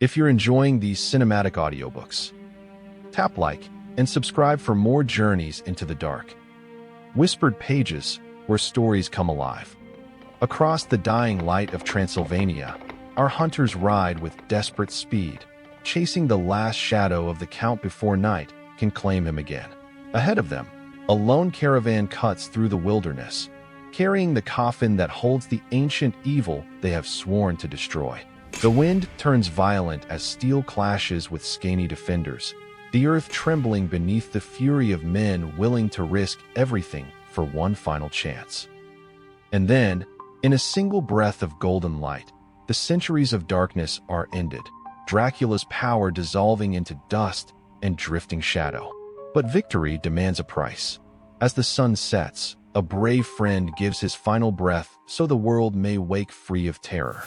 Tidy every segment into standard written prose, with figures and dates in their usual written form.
If you're enjoying these cinematic audiobooks, tap like and subscribe for more journeys into the dark. Whispered pages where stories come alive. Across the dying light of Transylvania, our hunters ride with desperate speed, chasing the last shadow of the Count before night can claim him again. Ahead of them, a lone caravan cuts through the wilderness, carrying the coffin that holds the ancient evil they have sworn to destroy. The wind turns violent as steel clashes with scanty defenders, the earth trembling beneath the fury of men willing to risk everything for one final chance. And then, in a single breath of golden light, the centuries of darkness are ended, Dracula's power dissolving into dust and drifting shadow. But victory demands a price. As the sun sets, a brave friend gives his final breath so the world may wake free of terror.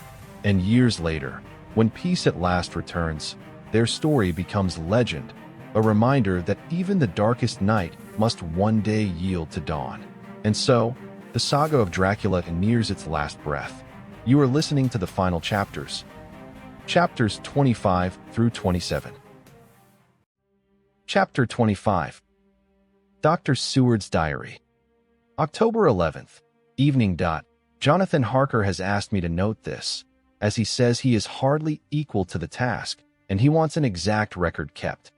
And years later, when peace at last returns, their story becomes legend, a reminder that even the darkest night must one day yield to dawn. And so, the saga of Dracula nears its last breath. You are listening to the final chapters. Chapters 25 through 27. Chapter 25. Dr. Seward's Diary. October 11th, evening. Jonathan Harker has asked me to note this, as he says he is hardly equal to the task, and he wants an exact record kept.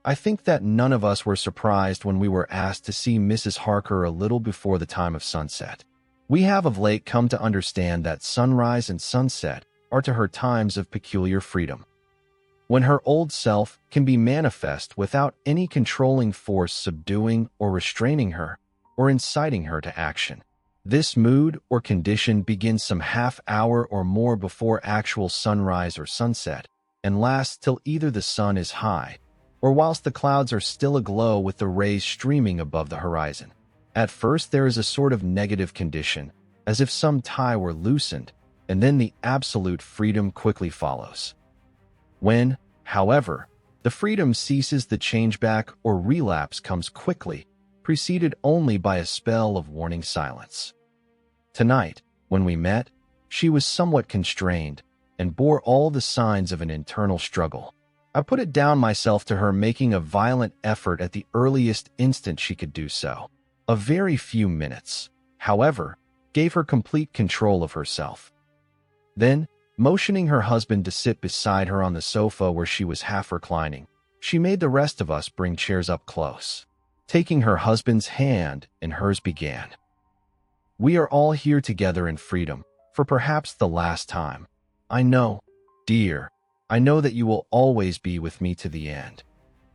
I think that none of us were surprised when we were asked to see Mrs. Harker a little before the time of sunset. We have of late come to understand that sunrise and sunset are to her times of peculiar freedom, when her old self can be manifest without any controlling force subduing or restraining her, or inciting her to action. This mood or condition begins some half hour or more before actual sunrise or sunset, and lasts till either the sun is high, or whilst the clouds are still aglow with the rays streaming above the horizon. At first there is a sort of negative condition, as if some tie were loosened, and then the absolute freedom quickly follows. When, however, the freedom ceases, the changeback or relapse comes quickly, preceded only by a spell of warning silence. Tonight, when we met, she was somewhat constrained and bore all the signs of an internal struggle. I put it down myself to her making a violent effort at the earliest instant she could do so. A very few minutes, however, gave her complete control of herself. Then, motioning her husband to sit beside her on the sofa where she was half reclining, she made the rest of us bring chairs up close. Taking her husband's hand, and hers began. "We are all here together in freedom, for perhaps the last time. I know, dear, I know that you will always be with me to the end."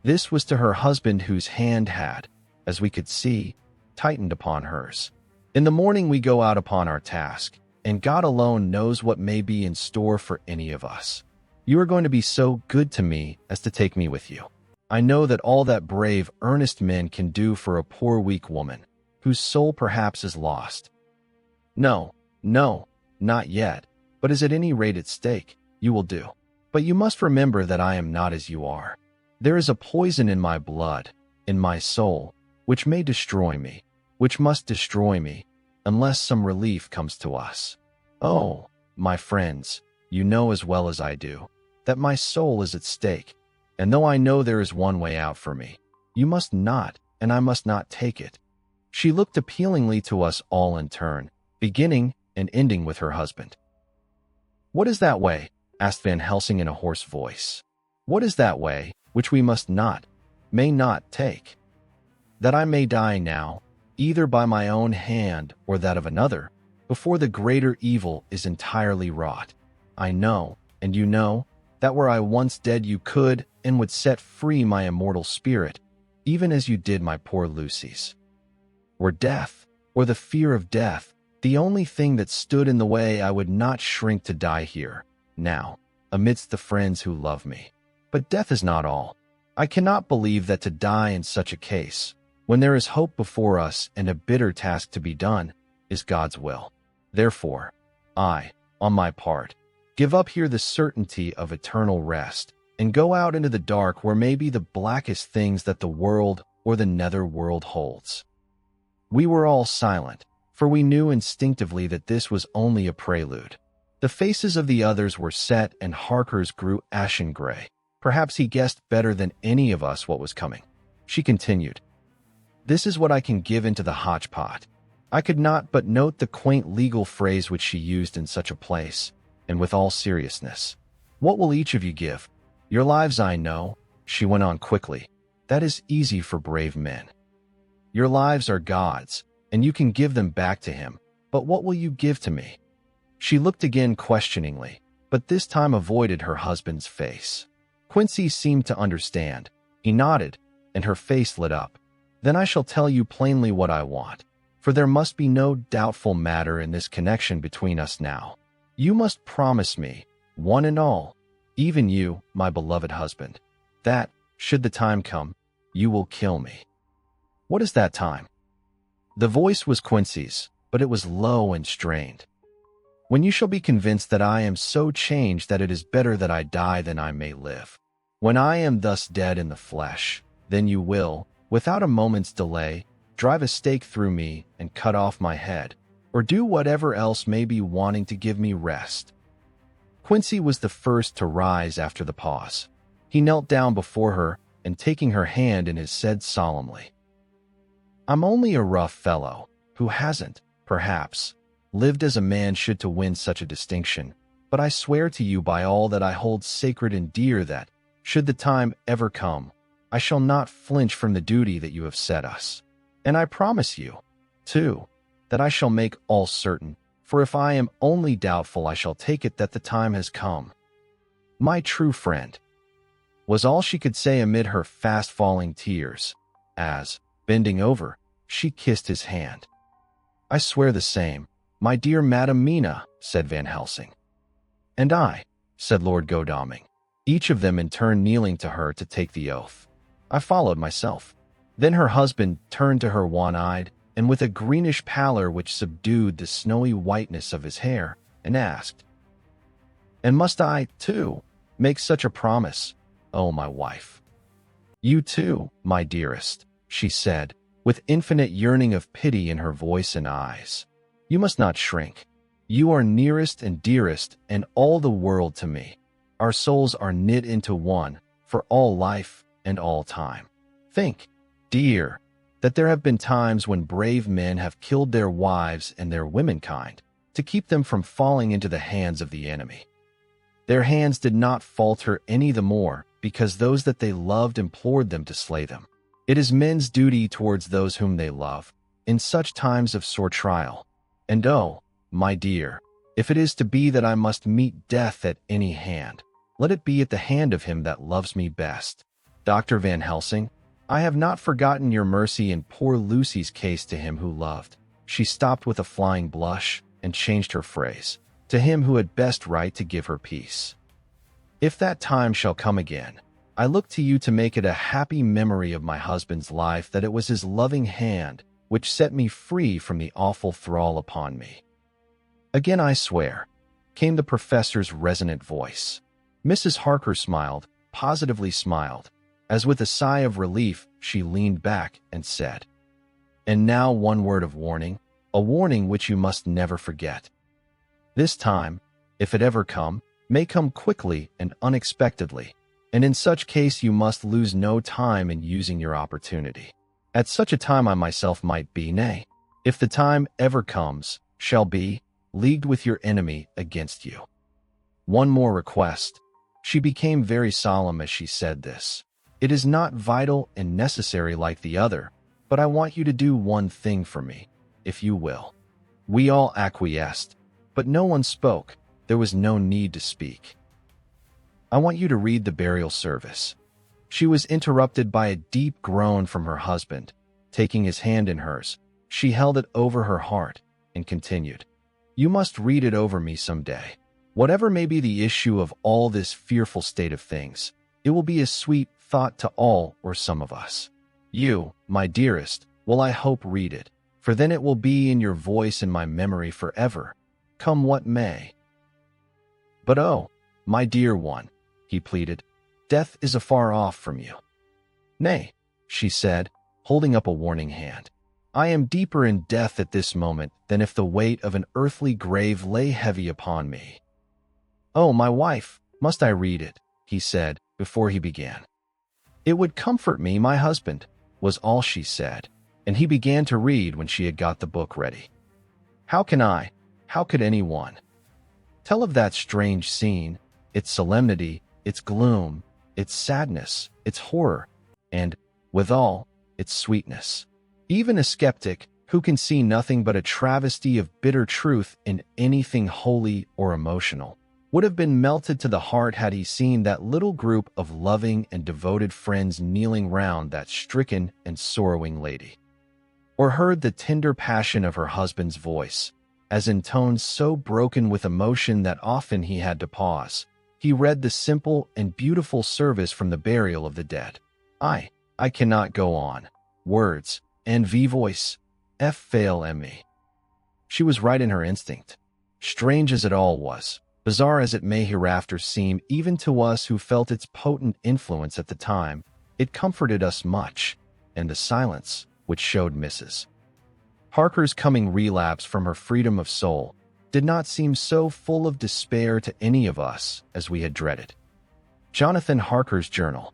This was to her husband, whose hand had, as we could see, tightened upon hers. In the morning we go out upon our task, and God alone knows what may be in store for any of us. You are going to be so good to me as to take me with you. I know that all that brave, earnest men can do for a poor, weak woman, whose soul perhaps is lost. No, not yet, but is at any rate at stake, you will do. But you must remember that I am not as you are. There is a poison in my blood, in my soul, which may destroy me, which must destroy me, unless some relief comes to us. Oh, my friends, you know as well as I do, that my soul is at stake, and though I know there is one way out for me, you must not, and I must not take it. She looked appealingly to us all in turn, beginning and ending with her husband. "What is that way?" asked Van Helsing in a hoarse voice. "What is that way, which we must not, may not take? That I may die now, either by my own hand or that of another, before the greater evil is entirely wrought. I know, and you know, that were I once dead you could and would set free my immortal spirit, even as you did my poor Lucy's. Were death, or the fear of death, the only thing that stood in the way, I would not shrink to die here, now, amidst the friends who love me. But death is not all. I cannot believe that to die in such a case, when there is hope before us and a bitter task to be done, is God's will. Therefore, I, on my part, give up here the certainty of eternal rest, and go out into the dark where may be the blackest things that the world or the nether world holds." We were all silent, for we knew instinctively that this was only a prelude. The faces of the others were set and Harker's grew ashen gray. Perhaps he guessed better than any of us what was coming. She continued, "This is what I can give into the hodgepodge." I could not but note the quaint legal phrase which she used in such a place, and with all seriousness. "What will each of you give? Your lives, I know," she went on quickly. "That is easy for brave men. Your lives are God's, and you can give them back to him. But what will you give to me?" She looked again questioningly, but this time avoided her husband's face. Quincy seemed to understand. He nodded, and her face lit up. "Then I shall tell you plainly what I want, for there must be no doubtful matter in this connection between us now. You must promise me, one and all, even you, my beloved husband, that, should the time come, you will kill me." "What is that time?" The voice was Quincy's, but it was low and strained. "When you shall be convinced that I am so changed that it is better that I die than I may live. When I am thus dead in the flesh, then you will, without a moment's delay, drive a stake through me and cut off my head, or do whatever else may be wanting to give me rest." Quincy was the first to rise after the pause. He knelt down before her and taking her hand in his said solemnly, "I'm only a rough fellow, who hasn't, perhaps, lived as a man should to win such a distinction, but I swear to you by all that I hold sacred and dear that, should the time ever come, I shall not flinch from the duty that you have set us. And I promise you, too, that I shall make all certain, for if I am only doubtful I shall take it that the time has come. My true friend," was all she could say amid her fast-falling tears, as, bending over, she kissed his hand. "I swear the same, my dear Madam Mina," said Van Helsing. "And I," said Lord Godalming, each of them in turn kneeling to her to take the oath. I followed myself. Then her husband turned to her wan-eyed, and with a greenish pallor which subdued the snowy whiteness of his hair, and asked, "And must I, too, make such a promise, oh my wife?" "You too, my dearest," she said, with infinite yearning of pity in her voice and eyes. "You must not shrink. You are nearest and dearest and all the world to me. Our souls are knit into one, for all life and all time. Think, dear, that there have been times when brave men have killed their wives and their womenkind to keep them from falling into the hands of the enemy. Their hands did not falter any the more because those that they loved implored them to slay them. It is men's duty towards those whom they love, in such times of sore trial. And oh, my dear, if it is to be that I must meet death at any hand, let it be at the hand of him that loves me best. Dr. Van Helsing, I have not forgotten your mercy in poor Lucy's case to him who loved." She stopped with a flying blush and changed her phrase, "to him who had best right to give her peace. If that time shall come again, I look to you to make it a happy memory of my husband's life that it was his loving hand which set me free from the awful thrall upon me." "Again I swear," came the professor's resonant voice. Mrs. Harker smiled, positively smiled, as with a sigh of relief she leaned back and said, "And now one word of warning, a warning which you must never forget. This time, if it ever come, may come quickly and unexpectedly, and in such case you must lose no time in using your opportunity. At such a time I myself might be, nay, if the time ever comes, shall be, leagued with your enemy against you. One more request." She became very solemn as she said this. "It is not vital and necessary like the other, but I want you to do one thing for me, if you will." We all acquiesced, but no one spoke. There was no need to speak. "I want you to read the burial service." She was interrupted by a deep groan from her husband. Taking his hand in hers, she held it over her heart and continued, "You must read it over me some day. Whatever may be the issue of all this fearful state of things, it will be a sweet thought to all or some of us. You, my dearest, will I hope read it, for then it will be in your voice and my memory forever, come what may." "But oh, my dear one," he pleaded, "death is afar off from you." "Nay," she said, holding up a warning hand. "I am deeper in death at this moment than if the weight of an earthly grave lay heavy upon me. "Oh, my wife, must I read it?" he said before he began. "It would comfort me, my husband," was all she said, and he began to read when she had got the book ready. How could anyone tell of that strange scene, its solemnity, its gloom, its sadness, its horror, and, withal, its sweetness? Even a skeptic, who can see nothing but a travesty of bitter truth in anything holy or emotional, would have been melted to the heart had he seen that little group of loving and devoted friends kneeling round that stricken and sorrowing lady, or heard the tender passion of her husband's voice, as in tones so broken with emotion that often he had to pause. He read the simple and beautiful service from the burial of the dead. I cannot go on. Words and voice fail me. She was right in her instinct. Strange as it all was, bizarre as it may hereafter seem even to us who felt its potent influence at the time, it comforted us much, and the silence, which showed Mrs. Harker's coming relapse from her freedom of soul, did not seem so full of despair to any of us as we had dreaded. Jonathan Harker's Journal.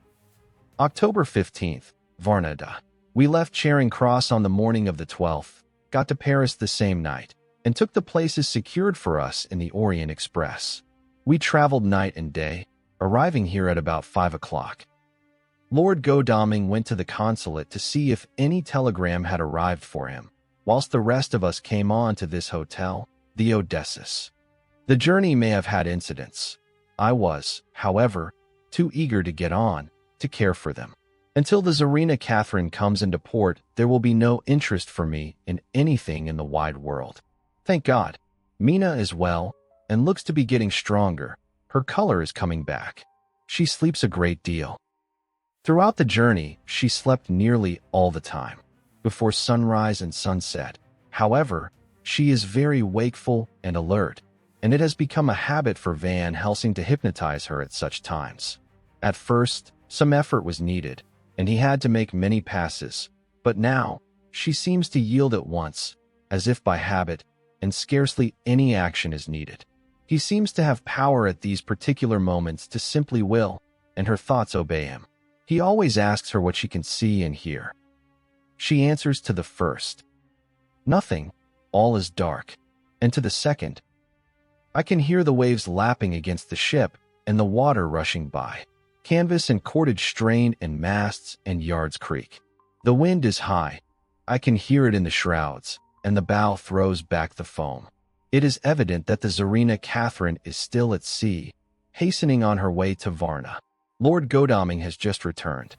October 15th, Varna. We left Charing Cross on the morning of the 12th, got to Paris the same night, and took the places secured for us in the Orient Express. We traveled night and day, arriving here at about 5 o'clock. Lord Godalming went to the consulate to see if any telegram had arrived for him, whilst the rest of us came on to this hotel, the Odysseus. The journey may have had incidents. I was, however, too eager to get on to care for them. Until the Tsarina Catherine comes into port, there will be no interest for me in anything in the wide world. Thank God, Mina is well and looks to be getting stronger. Her color is coming back. She sleeps a great deal. Throughout the journey, she slept nearly all the time. Before sunrise and sunset, however, she is very wakeful and alert, and it has become a habit for Van Helsing to hypnotize her at such times. At first, some effort was needed, and he had to make many passes, but now, she seems to yield at once, as if by habit, and scarcely any action is needed. He seems to have power at these particular moments to simply will, and her thoughts obey him. He always asks her what she can see and hear. She answers to the first, "Nothing, all is dark," and to the second, "I can hear the waves lapping against the ship and the water rushing by. Canvas and cordage strain and masts and yards creak. The wind is high. I can hear it in the shrouds, and the bow throws back the foam. It is evident that the Tsarina Catherine is still at sea, hastening on her way to Varna. Lord Godalming has just returned.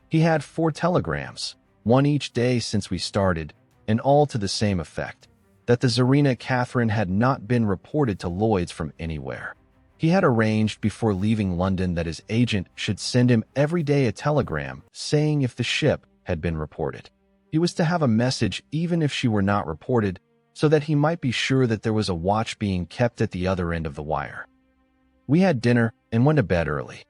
He had 4 telegrams, one each day since we started, and all to the same effect, that the Tsarina Catherine had not been reported to Lloyd's from anywhere. He had arranged before leaving London that his agent should send him every day a telegram saying if the ship had been reported. He was to have a message even if she were not reported, so that he might be sure that there was a watch being kept at the other end of the wire. We had dinner and went to bed early.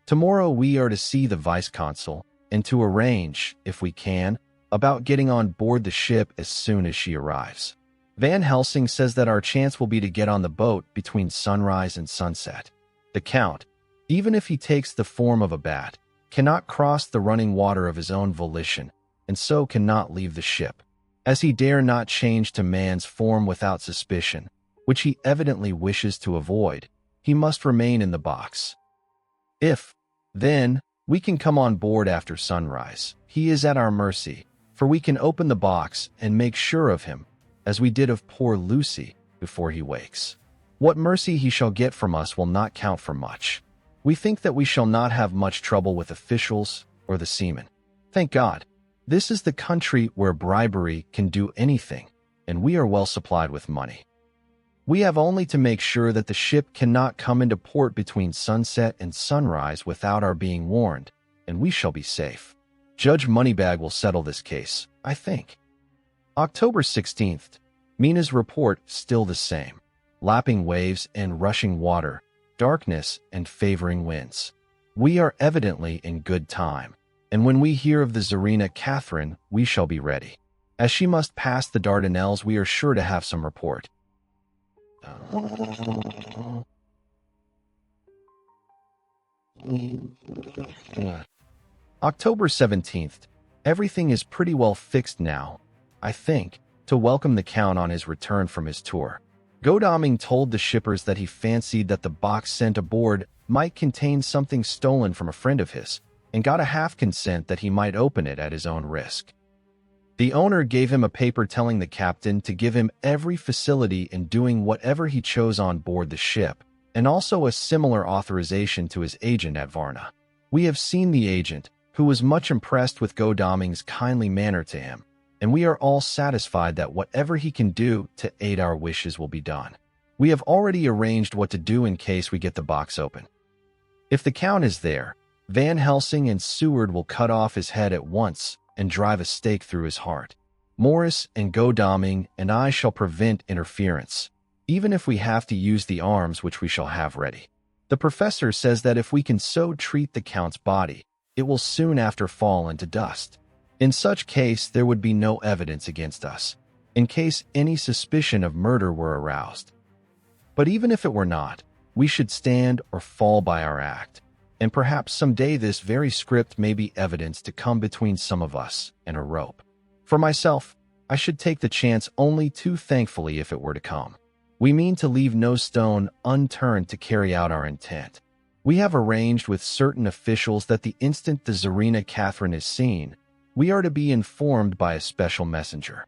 Tomorrow we are to see the vice-consul and to arrange, if we can, about getting on board the ship as soon as she arrives. Van Helsing says that our chance will be to get on the boat between sunrise and sunset. The Count, even if he takes the form of a bat, cannot cross the running water of his own volition, and so cannot leave the ship. As he dare not change to man's form without suspicion, which he evidently wishes to avoid, he must remain in the box. If, then, we can come on board after sunrise, he is at our mercy, for we can open the box and make sure of him, as we did of poor Lucy, before he wakes. What mercy he shall get from us will not count for much. We think that we shall not have much trouble with officials or the seamen. Thank God, this is the country where bribery can do anything, and we are well supplied with money. We have only to make sure that the ship cannot come into port between sunset and sunrise without our being warned, and we shall be safe. Judge Moneybag will settle this case, I think. October 16th. Mina's report still the same. Lapping waves and rushing water, darkness and favoring winds. We are evidently in good time, and when we hear of the Tsarina Catherine, we shall be ready. As she must pass the Dardanelles, we are sure to have some report. October 17th. Everything is pretty well fixed now, I think, to welcome the Count on his return from his tour. Godalming told the shippers that he fancied that the box sent aboard might contain something stolen from a friend of his, and got a half consent that he might open it at his own risk. The owner gave him a paper telling the captain to give him every facility in doing whatever he chose on board the ship, and also a similar authorization to his agent at Varna. We have seen the agent, who was much impressed with Godalming's kindly manner to him, and we are all satisfied that whatever he can do to aid our wishes will be done. We have already arranged what to do in case we get the box open. If the Count is there, Van Helsing and Seward will cut off his head at once and drive a stake through his heart. Morris and Godalming and I shall prevent interference, even if we have to use the arms which we shall have ready. The professor says that if we can so treat the Count's body, it will soon after fall into dust. In such case, there would be no evidence against us, in case any suspicion of murder were aroused. But even if it were not, we should stand or fall by our act, and perhaps someday this very script may be evidence to come between some of us and a rope. For myself, I should take the chance only too thankfully if it were to come. We mean to leave no stone unturned to carry out our intent. We have arranged with certain officials that the instant the Tsarina Catherine is seen, we are to be informed by a special messenger.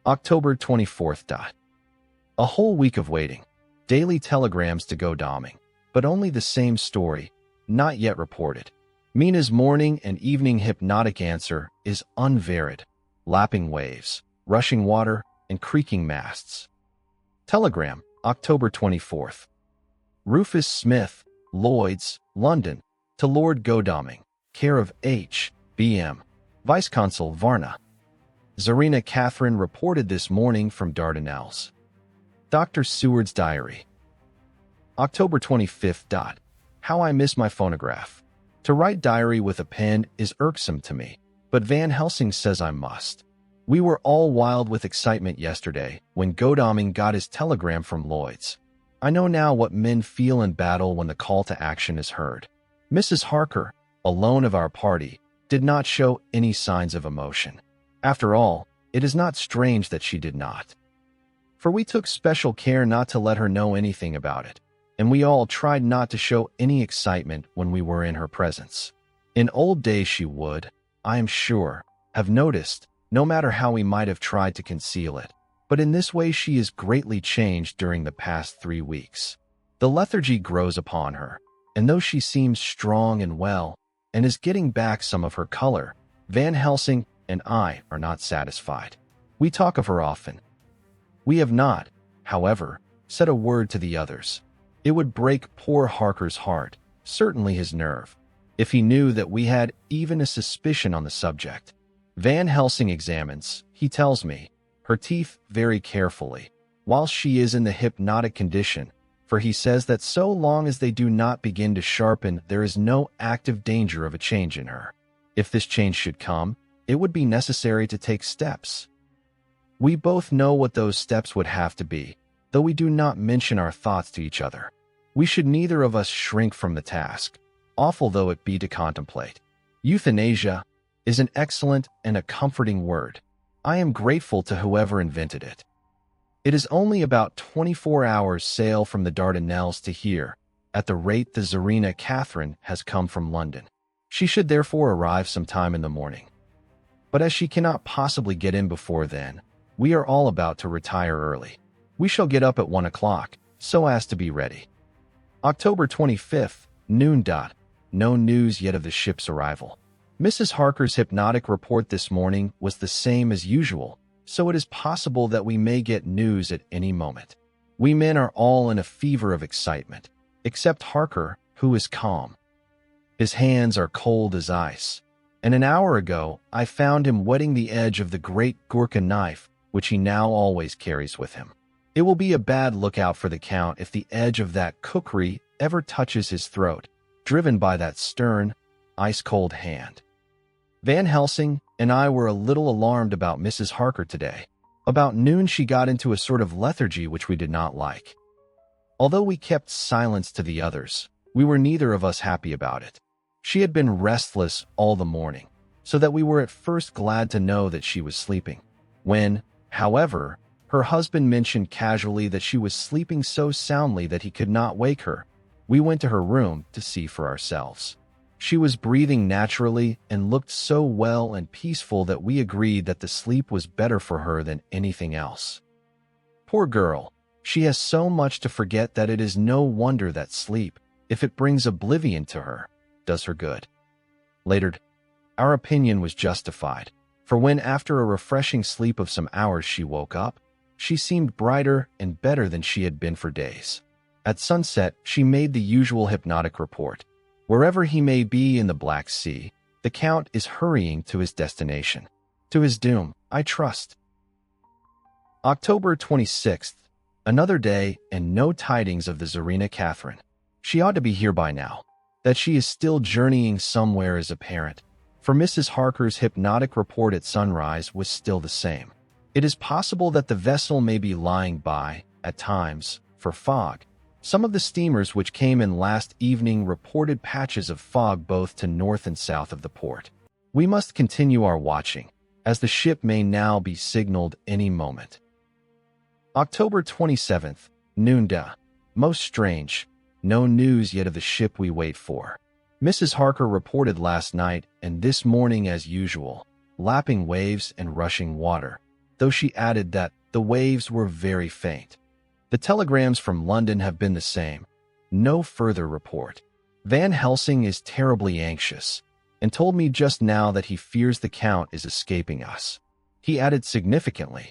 October 24th. A whole week of waiting. Daily telegrams to Godalming, but only the same story, not yet reported. Mina's morning and evening hypnotic answer is unvaried. Lapping waves, rushing water, and creaking masts. Telegram, October 24th. Rufus Smith, Lloyd's, London, to Lord Godalming, care of H. B.M. Vice-Consul Varna. Tsarina Catherine reported this morning from Dardanelles. Dr. Seward's diary. October 25th. How I miss my phonograph. To write diary with a pen is irksome to me, but Van Helsing says I must. We were all wild with excitement yesterday when Godalming got his telegram from Lloyd's. I know now what men feel in battle when the call to action is heard. Mrs. Harker, alone of our party, did not show any signs of emotion. After all, it is not strange that she did not. For we took special care not to let her know anything about it, and we all tried not to show any excitement when we were in her presence. In old days she would, I am sure, have noticed, no matter how we might have tried to conceal it, but in this way she is greatly changed during the past 3 weeks. The lethargy grows upon her, and though she seems strong and well, and is getting back some of her color, Van Helsing and I are not satisfied. We talk of her often. We have not, however, said a word to the others. It would break poor Harker's heart, certainly his nerve, if he knew that we had even a suspicion on the subject. Van Helsing examines, he tells me, her teeth very carefully, while she is in the hypnotic condition, for he says that so long as they do not begin to sharpen, there is no active danger of a change in her. If this change should come, it would be necessary to take steps. We both know what those steps would have to be, though we do not mention our thoughts to each other. We should neither of us shrink from the task, awful though it be to contemplate. Euthanasia is an excellent and a comforting word. I am grateful to whoever invented it. It is only about 24 hours sail from the Dardanelles to here, at the rate the Tsarina Catherine has come from London. She should therefore arrive sometime in the morning. But as she cannot possibly get in before then, we are all about to retire early. We shall get up at 1 o'clock, so as to be ready. October 25th, noon. No news yet of the ship's arrival. Mrs. Harker's hypnotic report this morning was the same as usual, so it is possible that we may get news at any moment. We men are all in a fever of excitement, except Harker, who is calm. His hands are cold as ice, and an hour ago I found him whetting the edge of the great Gurkha knife, which he now always carries with him. It will be a bad lookout for the Count if the edge of that kukri ever touches his throat, driven by that stern, ice-cold hand. Van Helsing and I were a little alarmed about Mrs. Harker today. About noon she got into a sort of lethargy which we did not like. Although we kept silence to the others, We were neither of us happy about it. She had been restless all the morning, so that we were at first glad to know that she was sleeping. When, however, her husband mentioned casually that she was sleeping so soundly that he could not wake her, we went to her room to see for ourselves. She was breathing naturally and looked so well and peaceful that we agreed that the sleep was better for her than anything else. Poor girl, she has so much to forget that it is no wonder that sleep, if it brings oblivion to her, does her good. Later, our opinion was justified, for when after a refreshing sleep of some hours she woke up, she seemed brighter and better than she had been for days. At sunset, she made the usual hypnotic report. Wherever he may be in the Black Sea, the Count is hurrying to his destination. To his doom, I trust. October 26th. Another day and no tidings of the Tsarina Catherine. She ought to be here by now. That she is still journeying somewhere is apparent, for Mrs. Harker's hypnotic report at sunrise was still the same. It is possible that the vessel may be lying by, at times, for fog. Some of the steamers which came in last evening reported patches of fog both to north and south of the port. We must continue our watching, as the ship may now be signaled any moment. October 27th, noonday. Most strange. No news yet of the ship we wait for. Mrs. Harker reported last night and this morning as usual, lapping waves and rushing water, though she added that the waves were very faint. The telegrams from London have been the same. No further report. Van Helsing is terribly anxious, and told me just now that he fears the Count is escaping us. He added significantly,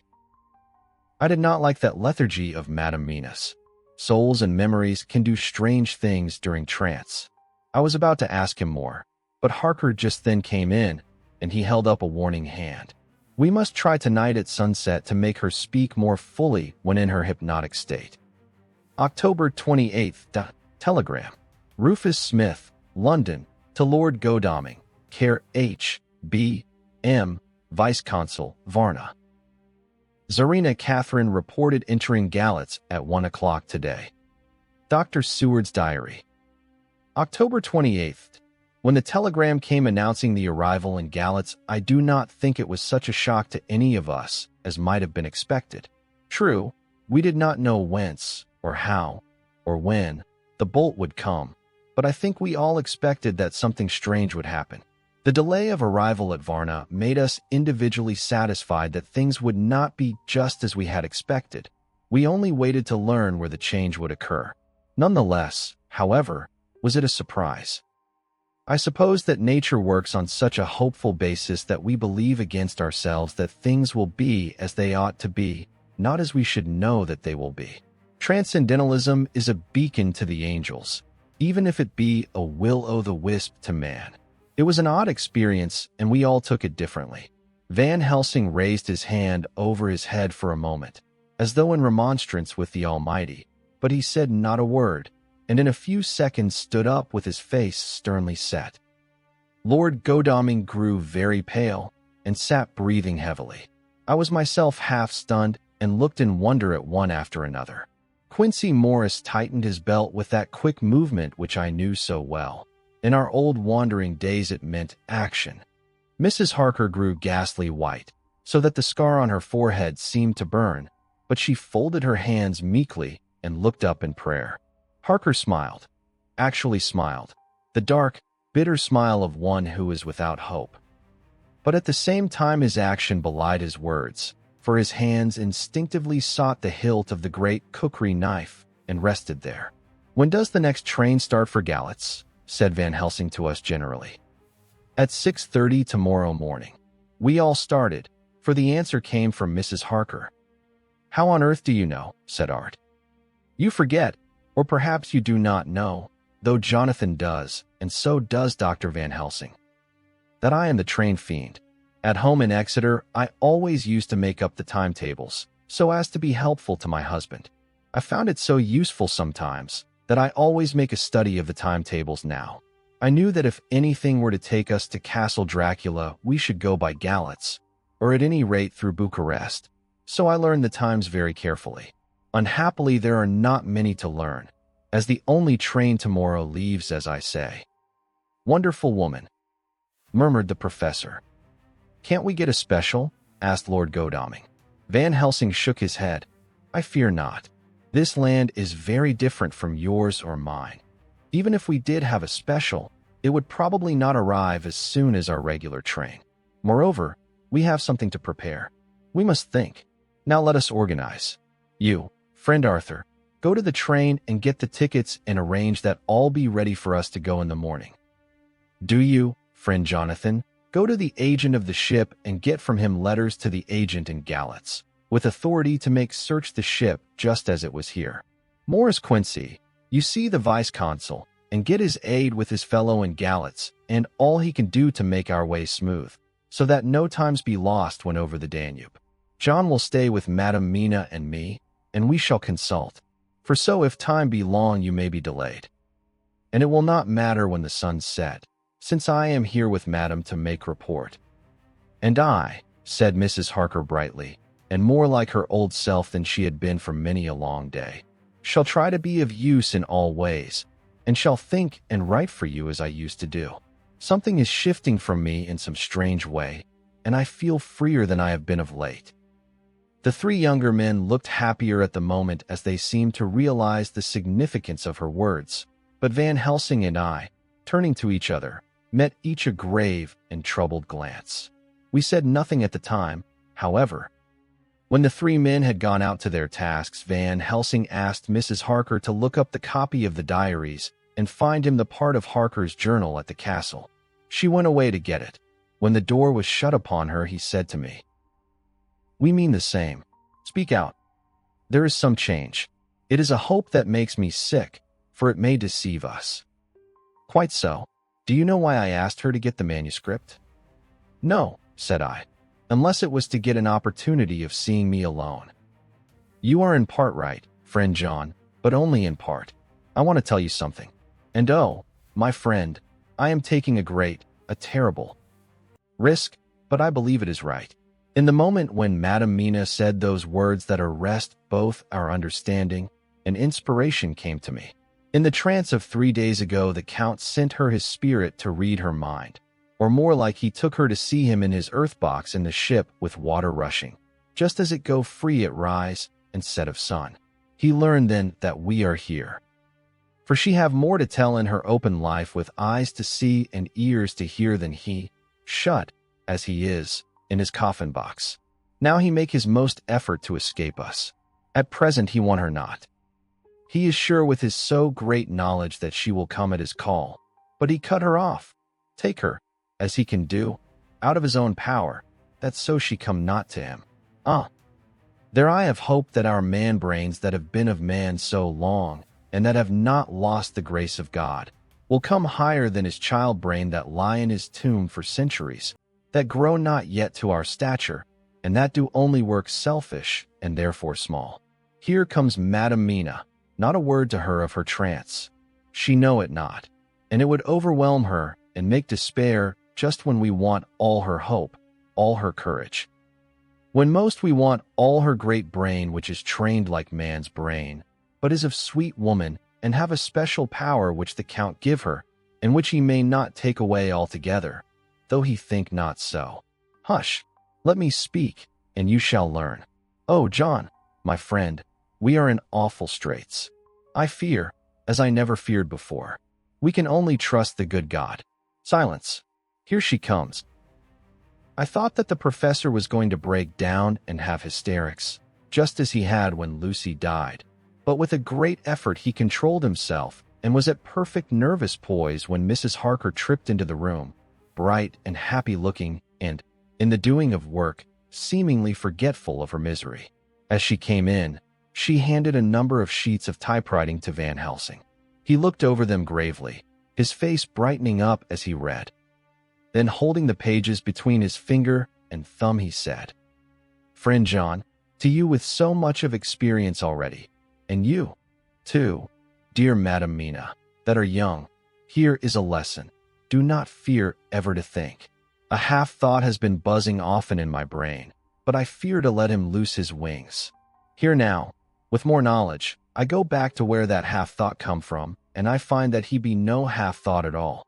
I did not like that lethargy of Madame Mina's. Souls and memories can do strange things during trance. I was about to ask him more, but Harker just then came in, and he held up a warning hand. We must try tonight at sunset to make her speak more fully when in her hypnotic state. October 28th. Telegram. Rufus Smith, London, to Lord Godalming, care H. B. M. Vice-Consul, Varna. Tsarina Catherine reported entering Galatz at 1 o'clock today. Dr. Seward's diary. October 28th. When the telegram came announcing the arrival in Galatz, I do not think it was such a shock to any of us as might have been expected. True, we did not know whence, or how, or when the bolt would come, but I think we all expected that something strange would happen. The delay of arrival at Varna made us individually satisfied that things would not be just as we had expected. We only waited to learn where the change would occur. Nonetheless, however, was it a surprise? I suppose that nature works on such a hopeful basis that we believe against ourselves that things will be as they ought to be, not as we should know that they will be. Transcendentalism is a beacon to the angels, even if it be a will-o'-the-wisp to man. It was an odd experience, and we all took it differently. Van Helsing raised his hand over his head for a moment, as though in remonstrance with the Almighty, but he said not a word, and in a few seconds stood up with his face sternly set. Lord Godalming grew very pale and sat breathing heavily. I was myself half stunned and looked in wonder at one after another. Quincy Morris tightened his belt with that quick movement which I knew so well. In our old wandering days it meant action. Mrs. Harker grew ghastly white, so that the scar on her forehead seemed to burn, but she folded her hands meekly and looked up in prayer. Harker smiled, actually smiled, the dark, bitter smile of one who is without hope. But at the same time his action belied his words, for his hands instinctively sought the hilt of the great cookery knife and rested there. When does the next train start for Galatz? Said Van Helsing to us generally. At 6:30 tomorrow morning. We all started, for the answer came from Mrs. Harker. How on earth do you know? Said Art. You forget, or perhaps you do not know, though Jonathan does, and so does Dr. Van Helsing, that I am the train fiend. At home in Exeter, I always used to make up the timetables, so as to be helpful to my husband. I found it so useful sometimes that I always make a study of the timetables now. I knew that if anything were to take us to Castle Dracula, we should go by Galatz, or at any rate through Bucharest, so I learned the times very carefully. Unhappily, there are not many to learn, as the only train tomorrow leaves as I say." "Wonderful woman," murmured the professor. "Can't we get a special?" asked Lord Godalming. Van Helsing shook his head. "I fear not. This land is very different from yours or mine. Even if we did have a special, it would probably not arrive as soon as our regular train. Moreover, we have something to prepare. We must think. Now let us organize. You, friend Arthur, go to the train and get the tickets and arrange that all be ready for us to go in the morning. Do you, friend Jonathan, go to the agent of the ship and get from him letters to the agent in Galats, with authority to make search the ship just as it was here. Morris Quincy, you see the vice-consul, and get his aid with his fellow in Galats, and all he can do to make our way smooth, so that no times be lost when over the Danube. John will stay with Madam Mina and me, and we shall consult, for so if time be long you may be delayed. And it will not matter when the sun's set, since I am here with Madam to make report." "And I," said Mrs. Harker brightly, and more like her old self than she had been for many a long day, "shall try to be of use in all ways, and shall think and write for you as I used to do. Something is shifting from me in some strange way, and I feel freer than I have been of late." The three younger men looked happier at the moment as they seemed to realize the significance of her words, but Van Helsing and I, turning to each other, met each a grave and troubled glance. We said nothing at the time, however. When the three men had gone out to their tasks, Van Helsing asked Mrs. Harker to look up the copy of the diaries and find him the part of Harker's journal at the castle. She went away to get it. When the door was shut upon her, he said to me, "We mean the same. Speak out. There is some change. It is a hope that makes me sick, for it may deceive us." "Quite so. Do you know why I asked her to get the manuscript?" "No," said I, "unless it was to get an opportunity of seeing me alone." "You are in part right, friend John, but only in part. I want to tell you something. And oh, my friend, I am taking a terrible risk, but I believe it is right." In the moment when Madam Mina said those words that arrest both our understanding, an inspiration came to me. In the trance of 3 days ago, the Count sent her his spirit to read her mind, or more like he took her to see him in his earth box in the ship with water rushing, just as it go free at rise and set of sun. He learned then that we are here. For she have more to tell in her open life with eyes to see and ears to hear than he, shut, as he is, in his coffin box. Now he make his most effort to escape us. At present he want her not. He is sure with his so great knowledge that she will come at his call, but he cut her off. Take her, as he can do, out of his own power, that so she come not to him. There I have hoped that our man-brains that have been of man so long, and that have not lost the grace of God, will come higher than his child-brain that lie in his tomb for centuries, that grow not yet to our stature, and that do only work selfish and therefore small. Here comes Madam Mina, not a word to her of her trance. She know it not, and it would overwhelm her and make despair just when we want all her hope, all her courage. When most we want all her great brain, which is trained like man's brain, but is of sweet woman, and have a special power which the Count give her, and which he may not take away altogether, though he think not so. Hush, let me speak, and you shall learn. Oh, John, my friend, we are in awful straits. I fear, as I never feared before. We can only trust the good God. Silence. Here she comes. I thought that the professor was going to break down and have hysterics, just as he had when Lucy died. But with a great effort he controlled himself and was at perfect nervous poise when Mrs. Harker tripped into the room, bright and happy-looking and, in the doing of work, seemingly forgetful of her misery. As she came in, she handed a number of sheets of typewriting to Van Helsing. He looked over them gravely, his face brightening up as he read. Then, holding the pages between his finger and thumb, he said, "Friend John, to you with so much of experience already, and you, too, dear Madam Mina, that are young, here is a lesson. Do not fear ever to think. A half-thought has been buzzing often in my brain, but I fear to let him loose his wings. Here now, with more knowledge, I go back to where that half-thought come from, and I find that he be no half-thought at all.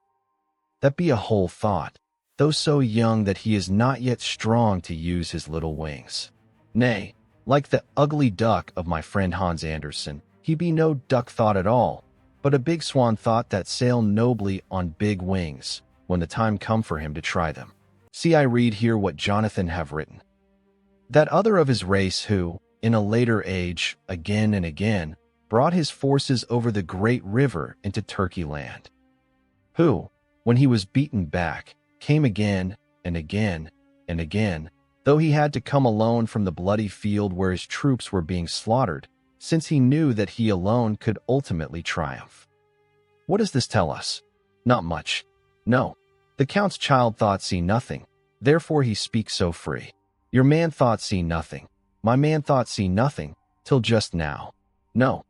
That be a whole thought, though so young that he is not yet strong to use his little wings. Nay, like the ugly duck of my friend Hans Andersen, he be no duck thought at all, but a big swan thought that sail nobly on big wings, when the time come for him to try them. See, I read here what Jonathan have written. That other of his race who, in a later age, again and again, brought his forces over the great river into Turkey land. Who, when he was beaten back, came again and again and again, though he had to come alone from the bloody field where his troops were being slaughtered, since he knew that he alone could ultimately triumph. What does this tell us? Not much. No. The Count's child thought see nothing, therefore he speaks so free. Your man thought see nothing, my man thought see nothing, till just now. No.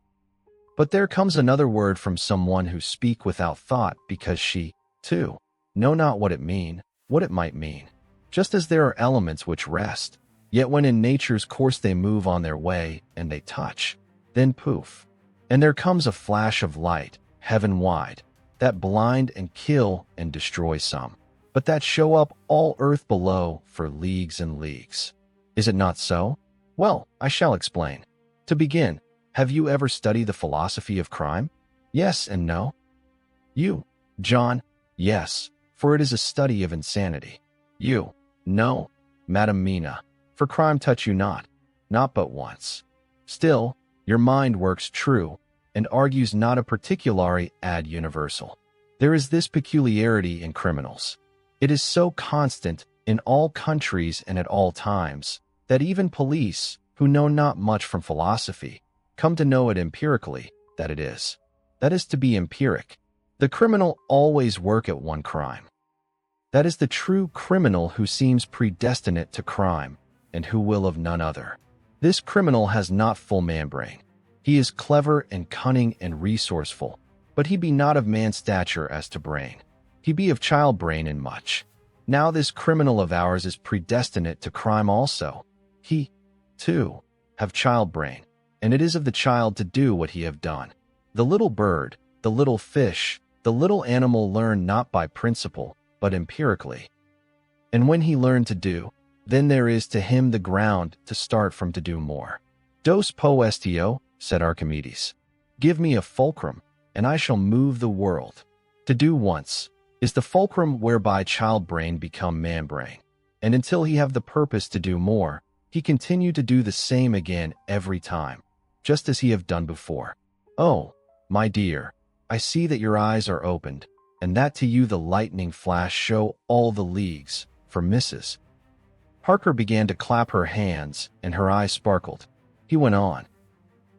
But there comes another word from someone who speak without thought, because she, too, know not what it might mean. Just as there are elements which rest, yet when in nature's course they move on their way, and they touch, then poof, and there comes a flash of light, heaven-wide, that blind and kill and destroy some, but that show up all earth below for leagues and leagues. Is it not so? Well, I shall explain. To begin, have you ever studied the philosophy of crime? Yes and no. You, John, yes, for it is a study of insanity. You, no, Madam Mina, for crime touch you not but once. Still, your mind works true, and argues not a particulari ad universal. There is this peculiarity in criminals. It is so constant in all countries and at all times, that even police, who know not much from philosophy, come to know it empirically, that it is. That is to be empiric. The criminal always work at one crime. That is the true criminal who seems predestinate to crime, and who will of none other. This criminal has not full man-brain. He is clever and cunning and resourceful, but he be not of man's stature as to brain. He be of child brain in much. Now this criminal of ours is predestinate to crime also. He, too, have child brain, and it is of the child to do what he have done. The little bird, the little fish, the little animal learn not by principle, but empirically. And when he learned to do, then there is to him the ground to start from to do more. Dos poestio, said Archimedes. Give me a fulcrum, and I shall move the world. To do once is the fulcrum whereby child brain become man brain, and until he have the purpose to do more, he continue to do the same again every time, just as he have done before. Oh, my dear, I see that your eyes are opened, and that to you the lightning flash show all the leagues, for Mrs. Harker began to clap her hands, and her eyes sparkled. He went on.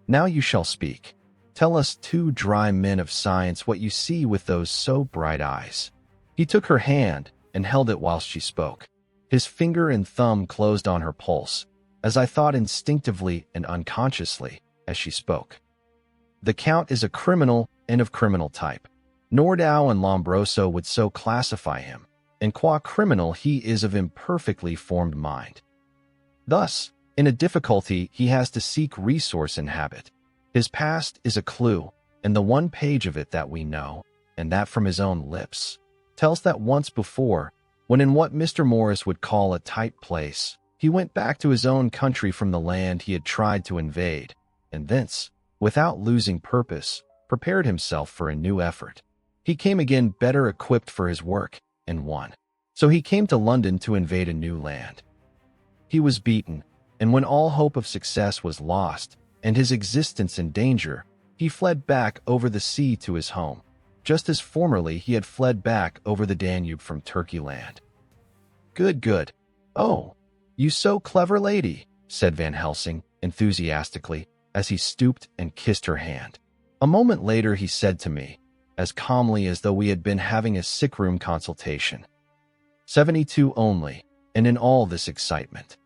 Now you shall speak. Tell us two dry men of science what you see with those so bright eyes. He took her hand and held it whilst she spoke. His finger and thumb closed on her pulse, as I thought instinctively and unconsciously, as she spoke. The Count is a criminal and of criminal type. Nordau and Lombroso would so classify him, and qua criminal he is of imperfectly formed mind. Thus, in a difficulty he has to seek resource in habit. His past is a clue, and the one page of it that we know, and that from his own lips, tells that once before, when in what Mr. Morris would call a tight place, he went back to his own country from the land he had tried to invade, and thence, without losing purpose, prepared himself for a new effort. He came again better equipped for his work, and won. So he came to London to invade a new land. He was beaten, and when all hope of success was lost, and his existence in danger, he fled back over the sea to his home, just as formerly he had fled back over the Danube from Turkey land. Good, good. Oh, you so clever lady, said Van Helsing enthusiastically, as he stooped and kissed her hand. A moment later he said to me, as calmly as though we had been having a sick-room consultation, 72 only, and in all this excitement.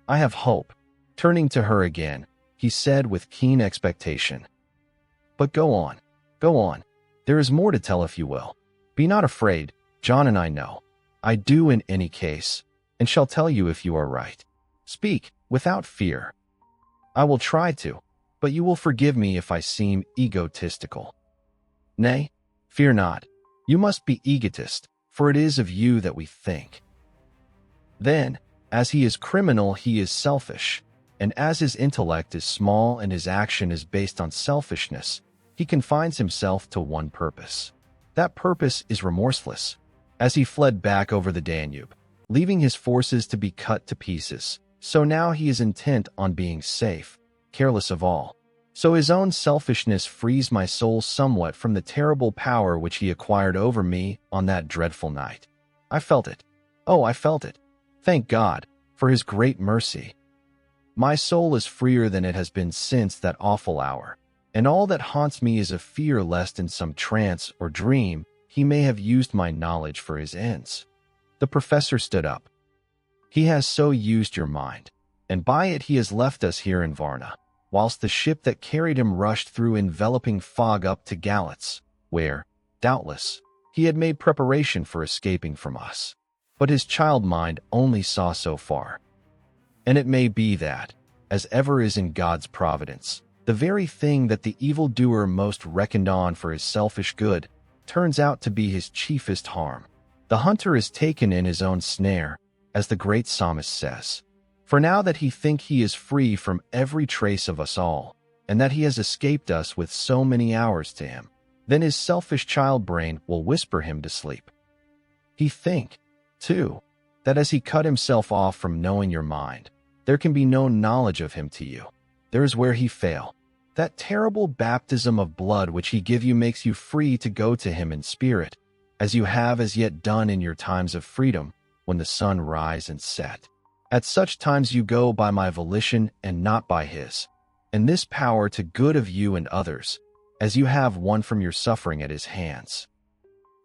I have hope. Turning to her again, he said with keen expectation. But go on, go on. There is more to tell if you will. Be not afraid, John and I know. I do in any case, and shall tell you if you are right. Speak, without fear. I will try to, but you will forgive me if I seem egotistical. Nay, fear not. You must be egotist, for it is of you that we think. Then, as he is criminal, he is selfish, and as his intellect is small and his action is based on selfishness, he confines himself to one purpose. That purpose is remorseless. As he fled back over the Danube, leaving his forces to be cut to pieces, so now he is intent on being safe, careless of all. So his own selfishness frees my soul somewhat from the terrible power which he acquired over me on that dreadful night. I felt it. Oh, I felt it. Thank God for his great mercy. My soul is freer than it has been since that awful hour, and all that haunts me is a fear lest in some trance or dream he may have used my knowledge for his ends. The professor stood up. He has so used your mind, and by it he has left us here in Varna, whilst the ship that carried him rushed through enveloping fog up to Galatz, where, doubtless, he had made preparation for escaping from us. But his child mind only saw so far. And it may be that, as ever is in God's providence, the very thing that the evildoer most reckoned on for his selfish good turns out to be his chiefest harm. The hunter is taken in his own snare, as the great psalmist says. For now that he think he is free from every trace of us all, and that he has escaped us with so many hours to him, then his selfish child brain will whisper him to sleep. He think, too, that as he cut himself off from knowing your mind, there can be no knowledge of him to you. There is where he fail. That terrible baptism of blood which he give you makes you free to go to him in spirit, as you have as yet done in your times of freedom, when the sun rise and set. At such times you go by my volition and not by his, and this power to good of you and others, as you have won from your suffering at his hands.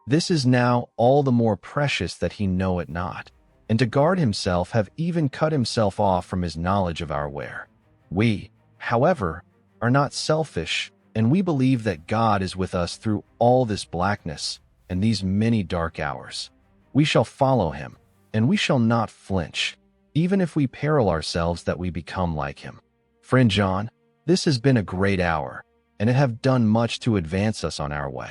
This is now all the more precious that he know it not, and to guard himself have even cut himself off from his knowledge of our where. We, however, are not selfish, and we believe that God is with us through all this blackness and these many dark hours. We shall follow him, and we shall not flinch, even if we peril ourselves that we become like him. Friend John, this has been a great hour, and it have done much to advance us on our way.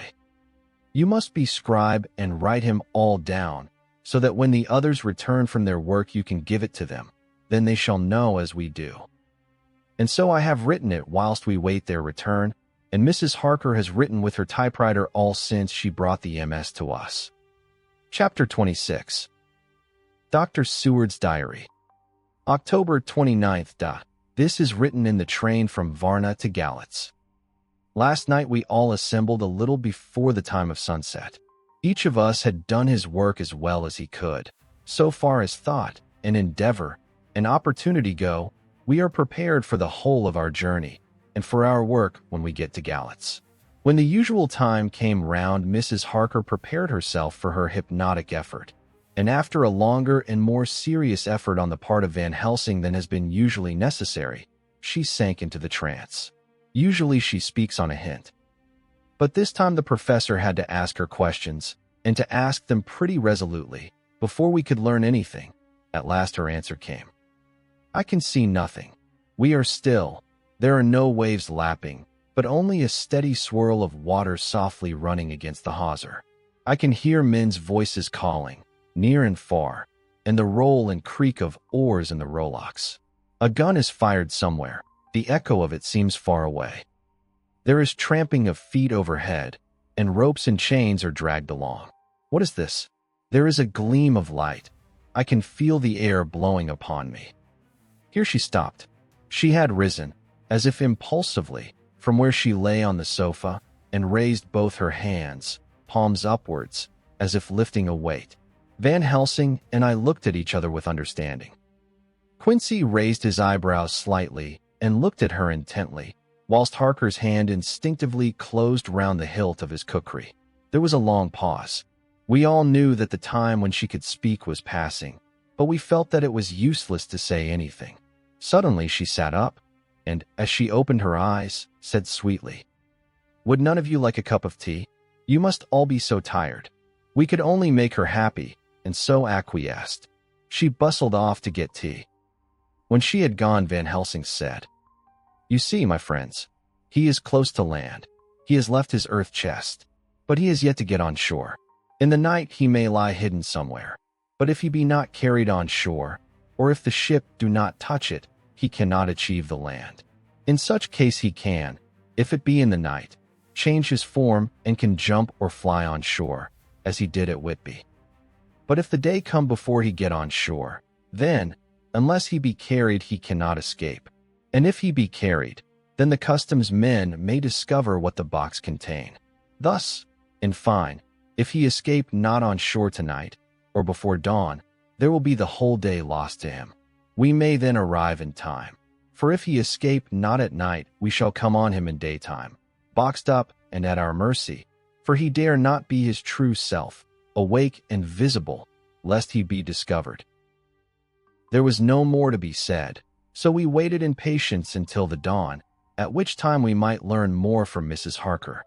You must be scribe and write him all down, so that when the others return from their work you can give it to them. Then they shall know as we do. And so I have written it whilst we wait their return, and Mrs. Harker has written with her typewriter all since she brought the MS to us. Chapter 26. Dr. Seward's Diary. October 29th. This is written in the train from Varna to Galatz. Last night we all assembled a little before the time of sunset. Each of us had done his work as well as he could. So far as thought, and endeavor, and opportunity go, we are prepared for the whole of our journey, and for our work when we get to Galatz. When the usual time came round, Mrs. Harker prepared herself for her hypnotic effort, and after a longer and more serious effort on the part of Van Helsing than has been usually necessary, she sank into the trance. Usually she speaks on a hint. But this time the professor had to ask her questions, and to ask them pretty resolutely, before we could learn anything. At last her answer came. I can see nothing. We are still. There are no waves lapping, but only a steady swirl of water softly running against the hawser. I can hear men's voices calling, near and far, and the roll and creak of oars in the rowlocks. A gun is fired somewhere. The echo of it seems far away. There is tramping of feet overhead, and ropes and chains are dragged along. What is this? There is a gleam of light. I can feel the air blowing upon me. Here she stopped. She had risen, as if impulsively, from where she lay on the sofa, and raised both her hands, palms upwards, as if lifting a weight. Van Helsing and I looked at each other with understanding. Quincy raised his eyebrows slightly and looked at her intently, whilst Harker's hand instinctively closed round the hilt of his kukri. There was a long pause. We all knew that the time when she could speak was passing, but we felt that it was useless to say anything. Suddenly she sat up, and, as she opened her eyes, said sweetly, "Would none of you like a cup of tea? You must all be so tired." We could only make her happy, and so acquiesced. She bustled off to get tea. When she had gone, Van Helsing said, You see, my friends, he is close to land. He has left his earth chest, but he has yet to get on shore. In the night he may lie hidden somewhere, but if he be not carried on shore, or if the ship do not touch it, he cannot achieve the land. In such case he can, if it be in the night, change his form and can jump or fly on shore, as he did at Whitby. But if the day come before he get on shore, then, unless he be carried, he cannot escape. And if he be carried, then the customs men may discover what the box contain. Thus, in fine, if he escape not on shore tonight, or before dawn, there will be the whole day lost to him. We may then arrive in time. For if he escape not at night, we shall come on him in daytime, boxed up and at our mercy, for he dare not be his true self, awake and visible, lest he be discovered. There was no more to be said, so we waited in patience until the dawn, at which time we might learn more from Mrs. Harker.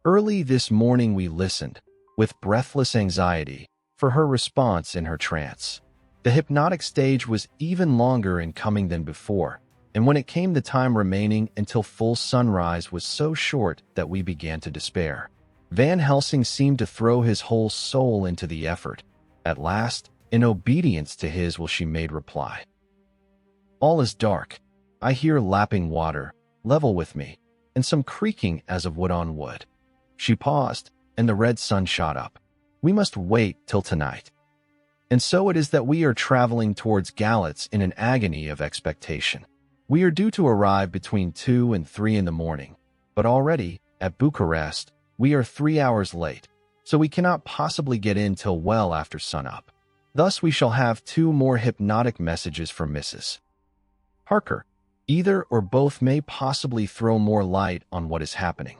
Early this morning we listened, with breathless anxiety, for her response in her trance. The hypnotic stage was even longer in coming than before, and when it came the time remaining until full sunrise was so short that we began to despair. Van Helsing seemed to throw his whole soul into the effort. At last, in obedience to his will, she made reply. All is dark. I hear lapping water, level with me, and some creaking as of wood on wood. She paused, and the red sun shot up. We must wait till tonight. And so it is that we are traveling towards Galatz in an agony of expectation. We are due to arrive between 2 and 3 in the morning, but already, at Bucharest, we are 3 hours late, so we cannot possibly get in till well after sunup. Thus we shall have 2 more hypnotic messages from Mrs. Harker. Either or both may possibly throw more light on what is happening.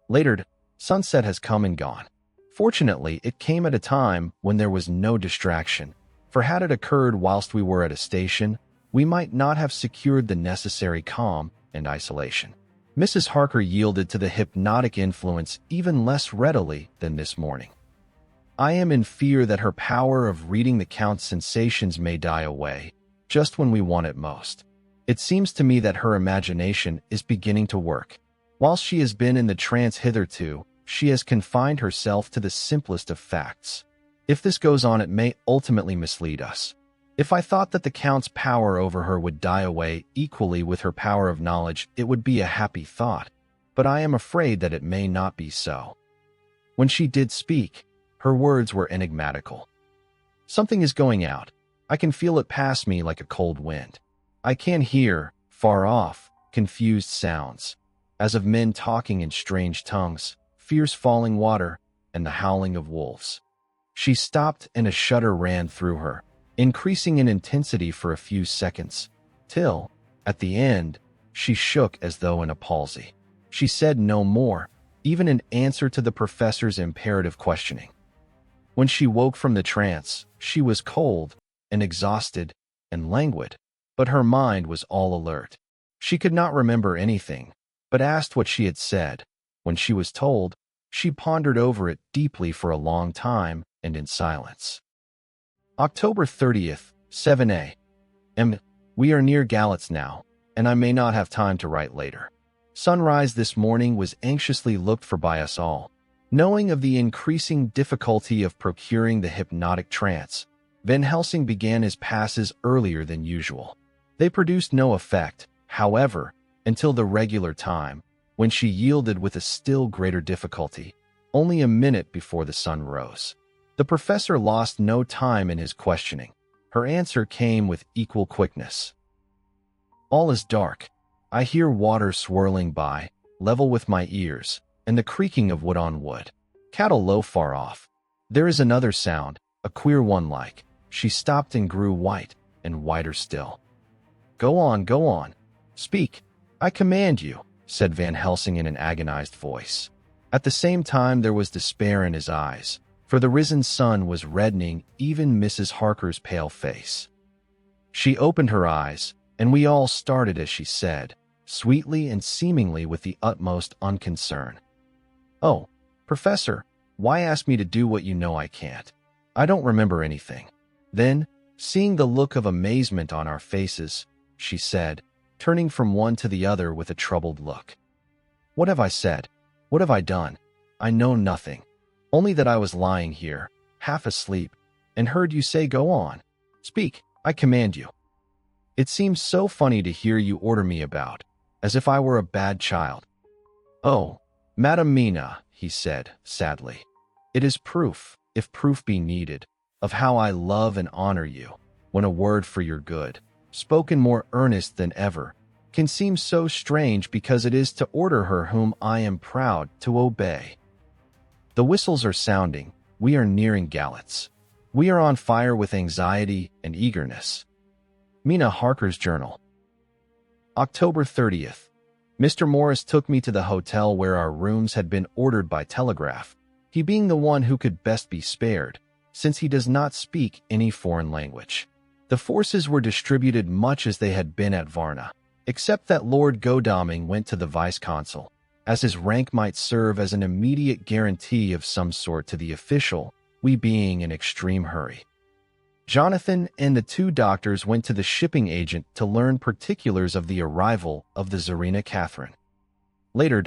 Later, sunset has come and gone. Fortunately, it came at a time when there was no distraction, for had it occurred whilst we were at a station, we might not have secured the necessary calm and isolation. Mrs. Harker yielded to the hypnotic influence even less readily than this morning. I am in fear that her power of reading the Count's sensations may die away, just when we want it most. It seems to me that her imagination is beginning to work. Whilst she has been in the trance hitherto, she has confined herself to the simplest of facts. If this goes on, it may ultimately mislead us. If I thought that the Count's power over her would die away equally with her power of knowledge, it would be a happy thought, but I am afraid that it may not be so. When she did speak, her words were enigmatical. Something is going out. I can feel it pass me like a cold wind. I can hear, far off, confused sounds, as of men talking in strange tongues, fierce falling water, and the howling of wolves. She stopped and a shudder ran through her, increasing in intensity for a few seconds, till, at the end, she shook as though in a palsy. She said no more, even in answer to the professor's imperative questioning. When she woke from the trance, she was cold and exhausted and languid, but her mind was all alert. She could not remember anything, but asked what she had said. When she was told, she pondered over it deeply for a long time and in silence. October 30th, 7 a.m. We are near Galatz now, and I may not have time to write later. Sunrise this morning was anxiously looked for by us all. Knowing of the increasing difficulty of procuring the hypnotic trance, Van Helsing began his passes earlier than usual. They produced no effect, however, until the regular time, when she yielded with a still greater difficulty, only a minute before the sun rose. The professor lost no time in his questioning. Her answer came with equal quickness. All is dark. I hear water swirling by, level with my ears, and the creaking of wood on wood. Cattle low far off. There is another sound, a queer one like. She stopped and grew white, and whiter still. Go on. Speak. I command you, said Van Helsing in an agonized voice. At the same time there was despair in his eyes, for the risen sun was reddening even Mrs. Harker's pale face. She opened her eyes, and we all started as she said, sweetly and seemingly with the utmost unconcern. Oh, Professor, why ask me to do what you know I can't? I don't remember anything. Then, seeing the look of amazement on our faces, she said, turning from one to the other with a troubled look. What have I said? What have I done? I know nothing. Only that I was lying here, half asleep, and heard you say, "Go on. Speak, I command you." It seems so funny to hear you order me about, as if I were a bad child. "Oh, Madam Mina," he said, sadly. "It is proof, if proof be needed, of how I love and honor you, when a word for your good, spoken more earnest than ever, can seem so strange because it is to order her whom I am proud to obey. The whistles are sounding, we are nearing Galatz. We are on fire with anxiety and eagerness." Mina Harker's Journal. October 30th. Mr. Morris took me to the hotel where our rooms had been ordered by telegraph, he being the one who could best be spared, since he does not speak any foreign language. The forces were distributed much as they had been at Varna, except that Lord Godalming went to the vice-consul, as his rank might serve as an immediate guarantee of some sort to the official, we being in extreme hurry. Jonathan and the two doctors went to the shipping agent to learn particulars of the arrival of the Tsarina Catherine. Later,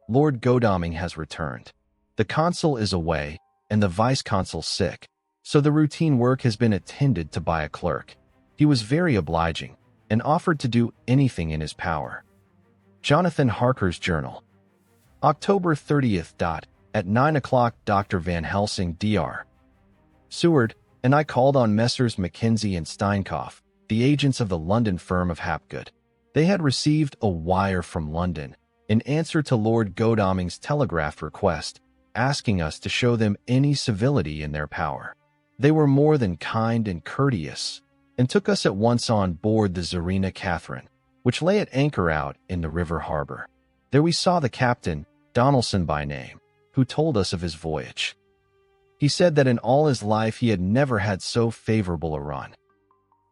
Lord Godalming has returned. The consul is away, and the vice-consul sick, so the routine work has been attended to by a clerk. He was very obliging, and offered to do anything in his power. Jonathan Harker's Journal. October 30th. At 9 o'clock, Dr. Van Helsing, Dr. Seward, and I called on Messrs. Mackenzie and Steinkopf, the agents of the London firm of Hapgood. They had received a wire from London, in answer to Lord Godalming's telegraph request, asking us to show them any civility in their power. They were more than kind and courteous, and took us at once on board the Tsarina Catherine, which lay at anchor out in the river harbor. There we saw the captain, Donaldson by name, who told us of his voyage. He said that in all his life he had never had so favorable a run.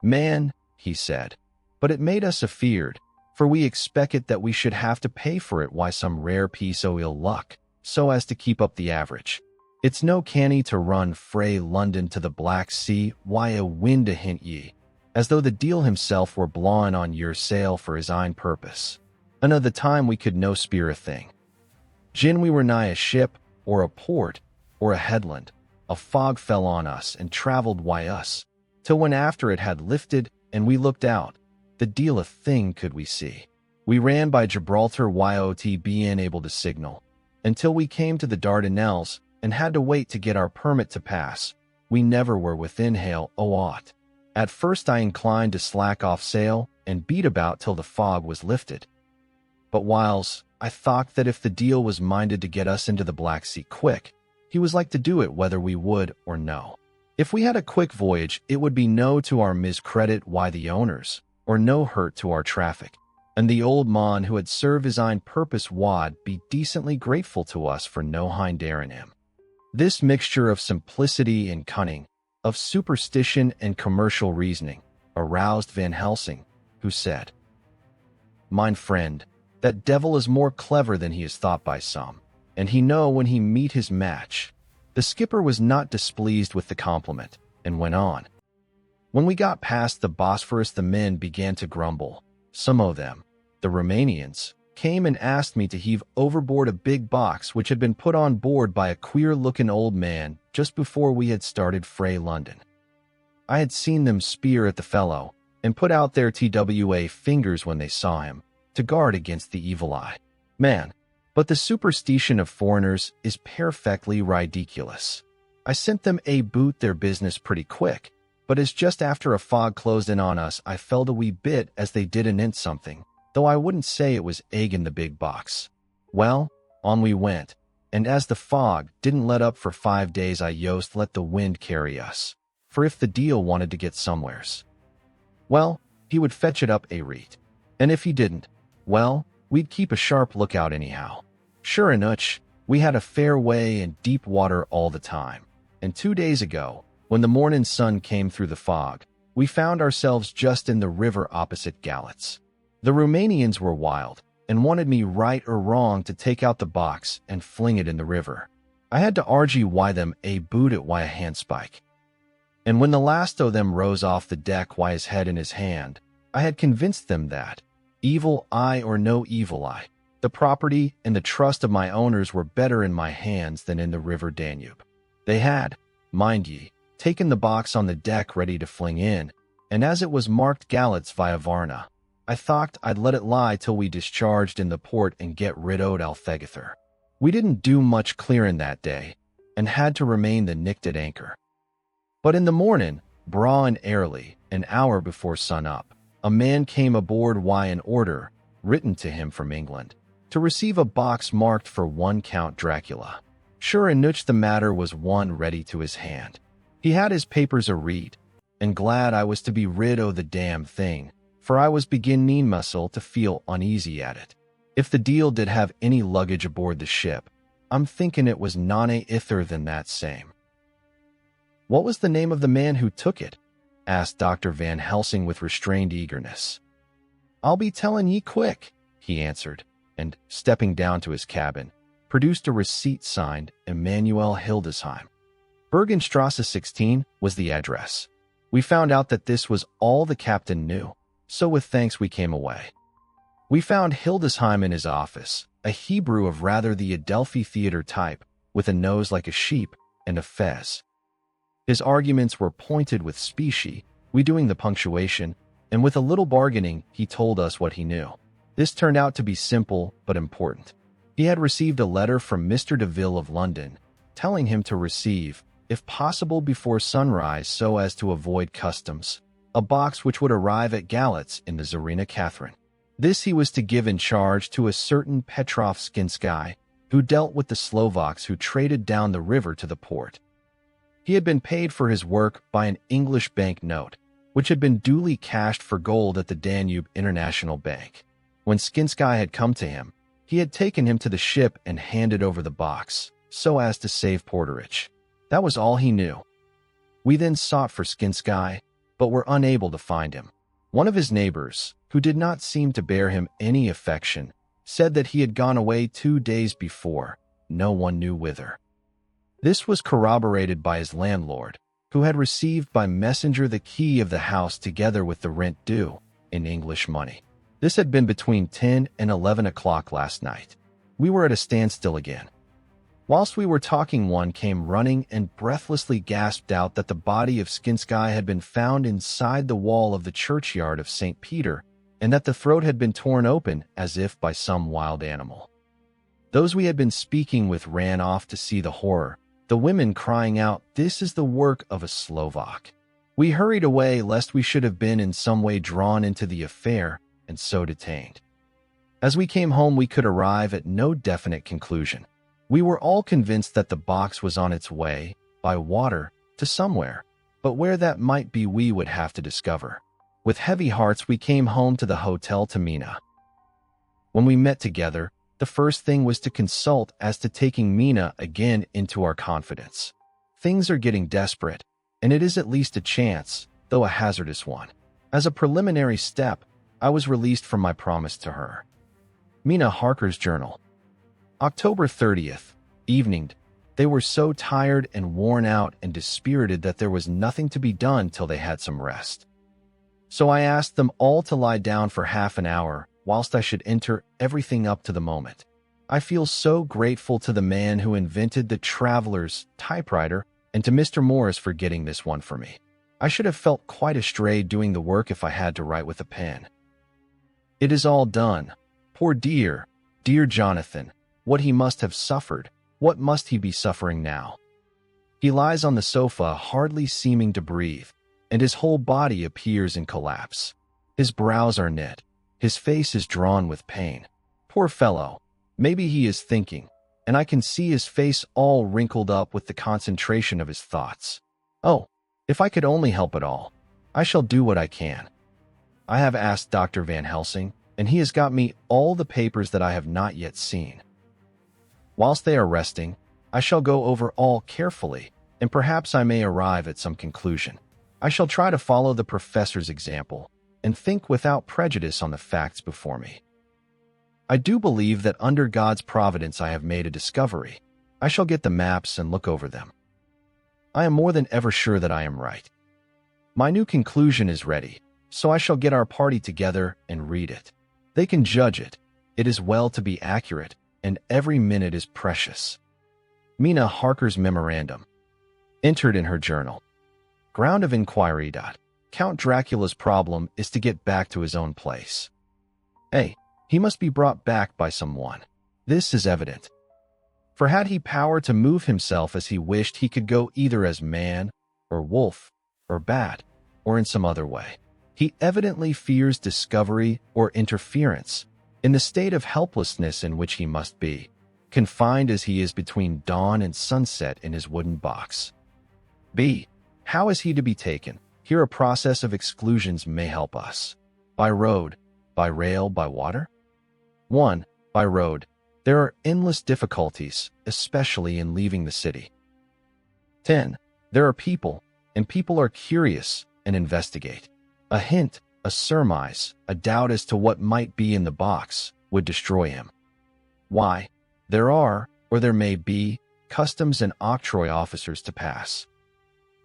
"Man," he said, "but it made us afeard, for we expected that we should have to pay for it why some rare piece o' ill luck, so as to keep up the average. It's no canny to run frae London to the Black Sea why a wind a hint ye, as though the deil himself were blawing on your sail for his own purpose. And of the time we could no speer a thing. Gin we were nigh a ship, or a port, or a headland, a fog fell on us and travelled wy us, till when after it had lifted and we looked out, the deil a thing could we see. We ran by Gibraltar YOT being able to signal, until we came to the Dardanelles and had to wait to get our permit to pass. We never were within hail o' aught. At first I inclined to slack off sail and beat about till the fog was lifted. But whiles I thought that if the deal was minded to get us into the Black Sea quick, he was like to do it whether we would or no. If we had a quick voyage, it would be no to our miscredit why the owners, or no hurt to our traffic, and the old mon who had served his own purpose wad be decently grateful to us for no hind in him. This mixture of simplicity and cunning, of superstition and commercial reasoning, aroused Van Helsing, who said, "Mine friend, that devil is more clever than he is thought by some, and he know when he meet his match." The skipper was not displeased with the compliment, and went on. "When we got past the Bosphorus, the men began to grumble. Some of them, the Romanians, came and asked me to heave overboard a big box which had been put on board by a queer-looking old man just before we had started frae London. I had seen them speer at the fellow, and put out their TWA fingers when they saw him, to guard against the evil eye. Man, but the superstition of foreigners is perfectly ridiculous. I sent them a boot their business pretty quick, but as just after a fog closed in on us, I felt a wee bit as they did anent something, though I wouldn't say it was egg in the big box. Well, on we went, and as the fog didn't let up for 5 days, I yost let the wind carry us, for if the deal wanted to get somewheres, well, he would fetch it up a reet, and if he didn't, well, we'd keep a sharp lookout anyhow. Sure enough, we had a fair way and deep water all the time, and 2 days ago, when the morning sun came through the fog, we found ourselves just in the river opposite Galatz. The Romanians were wild, and wanted me right or wrong to take out the box and fling it in the river. I had to argy why them a boot it why a handspike. And when the last o' them rose off the deck why his head in his hand, I had convinced them that, Evil eye or no evil eye, the property and the trust of my owners were better in my hands than in the river Danube. They had, mind ye, taken the box on the deck ready to fling in, and as it was marked Gallets via Varna, I thought I'd let it lie till we discharged in the port and get rid o'd Althegather. We didn't do much clearing that day, and had to remain the nicked at anchor. But in the morning, braw and early, an hour before sun-up, a man came aboard wi' an order, written to him from England, to receive a box marked for one Count Dracula. Sure enough the matter was one ready to his hand. He had his papers a-read, and glad I was to be rid o' the damn thing, for I was beginning muscle to feel uneasy at it. If the deal did have any luggage aboard the ship, I'm thinking it was none ither than that same. What was the name of the man who took it? Asked Dr. Van Helsing with restrained eagerness. I'll be telling ye quick, he answered, and, stepping down to his cabin, produced a receipt signed Emanuel Hildesheim. Bergenstrasse 16 was the address. We found out that this was all the captain knew, so with thanks we came away. We found Hildesheim in his office, a Hebrew of rather the Adelphi theater type, with a nose like a sheep and a fez. His arguments were pointed with specie, we doing the punctuation, and with a little bargaining he told us what he knew. This turned out to be simple but important. He had received a letter from Mr. Deville of London, telling him to receive, if possible before sunrise so as to avoid customs, a box which would arrive at Gallets in the Tsarina Catherine. This he was to give in charge to a certain Petrov Skinsky, who dealt with the Slovaks who traded down the river to the port. He had been paid for his work by an English bank note, which had been duly cashed for gold at the Danube International Bank. When Skinsky had come to him, he had taken him to the ship and handed over the box, so as to save porterage. That was all he knew. We then sought for Skinsky, but were unable to find him. One of his neighbors, who did not seem to bear him any affection, said that he had gone away 2 days before, no one knew whither. This was corroborated by his landlord, who had received by messenger the key of the house together with the rent due, in English money. This had been between 10 and 11 o'clock last night. We were at a standstill again. Whilst we were talking, one came running and breathlessly gasped out that the body of Skinsky had been found inside the wall of the churchyard of St. Peter, and that the throat had been torn open as if by some wild animal. Those we had been speaking with ran off to see the horror, the women crying out, "This is the work of a Slovak." We hurried away lest we should have been in some way drawn into the affair and so detained. As we came home, we could arrive at no definite conclusion. We were all convinced that the box was on its way, by water, to somewhere, but where that might be we would have to discover. With heavy hearts we came home to the hotel to Mina. When we met together, the first thing was to consult as to taking Mina again into our confidence. Things are getting desperate, and it is at least a chance, though a hazardous one. As a preliminary step, I was released from my promise to her. Mina Harker's journal. October 30th, evening. They were so tired and worn out and dispirited that there was nothing to be done till they had some rest. So I asked them all to lie down for half an hour, whilst I should enter everything up to the moment. I feel so grateful to the man who invented the traveler's typewriter and to Mr. Morris for getting this one for me. I should have felt quite astray doing the work if I had to write with a pen. It is all done. Poor dear, dear Jonathan, what he must have suffered, what must he be suffering now? He lies on the sofa hardly seeming to breathe, and his whole body appears in collapse. His brows are knit, his face is drawn with pain. Poor fellow, maybe he is thinking, and I can see his face all wrinkled up with the concentration of his thoughts. Oh, if I could only help it all, I shall do what I can. I have asked Dr. Van Helsing, and he has got me all the papers that I have not yet seen. Whilst they are resting, I shall go over all carefully, and perhaps I may arrive at some conclusion. I shall try to follow the professor's example, and think without prejudice on the facts before me. I do believe that under God's providence I have made a discovery. I shall get the maps and look over them. I am more than ever sure that I am right. My new conclusion is ready, so I shall get our party together and read it. They can judge it. It is well to be accurate, and every minute is precious. Mina Harker's memorandum. Entered in her journal. Ground of inquiry. Count Dracula's problem is to get back to his own place. A. He must be brought back by someone. This is evident. For had he power to move himself as he wished, he could go either as man, or wolf, or bat, or in some other way. He evidently fears discovery or interference, in the state of helplessness in which he must be, confined as he is between dawn and sunset in his wooden box. B. How is he to be taken? Here a process of exclusions may help us. By road, by rail, by water? 1. By road. There are endless difficulties, especially in leaving the city. 10. There are people, and people are curious and investigate. A hint, a surmise, a doubt as to what might be in the box would destroy him. Why? There are, or there may be, customs and octroi officers to pass.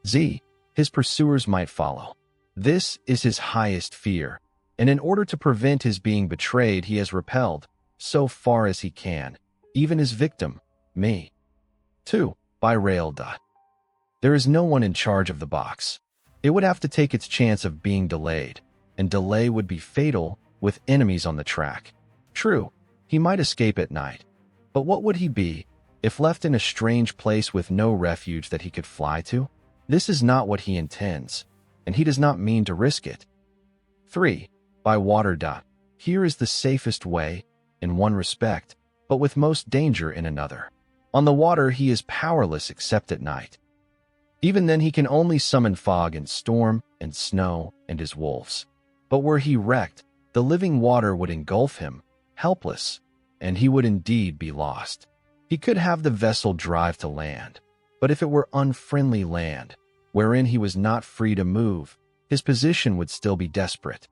Z. His pursuers might follow. This is his highest fear, and in order to prevent his being betrayed, he has repelled, so far as he can, even his victim, me. 2. By rail. There is no one in charge of the box. It would have to take its chance of being delayed, and delay would be fatal with enemies on the track. True, he might escape at night, but what would he be if left in a strange place with no refuge that he could fly to? This is not what he intends, and he does not mean to risk it. 3. By water. Here is the safest way, in one respect, but with most danger in another. On the water he is powerless except at night. Even then he can only summon fog and storm and snow and his wolves. But were he wrecked, the living water would engulf him, helpless, and he would indeed be lost. He could have the vessel drive to land, but if it were unfriendly land, wherein he was not free to move, his position would still be desperate.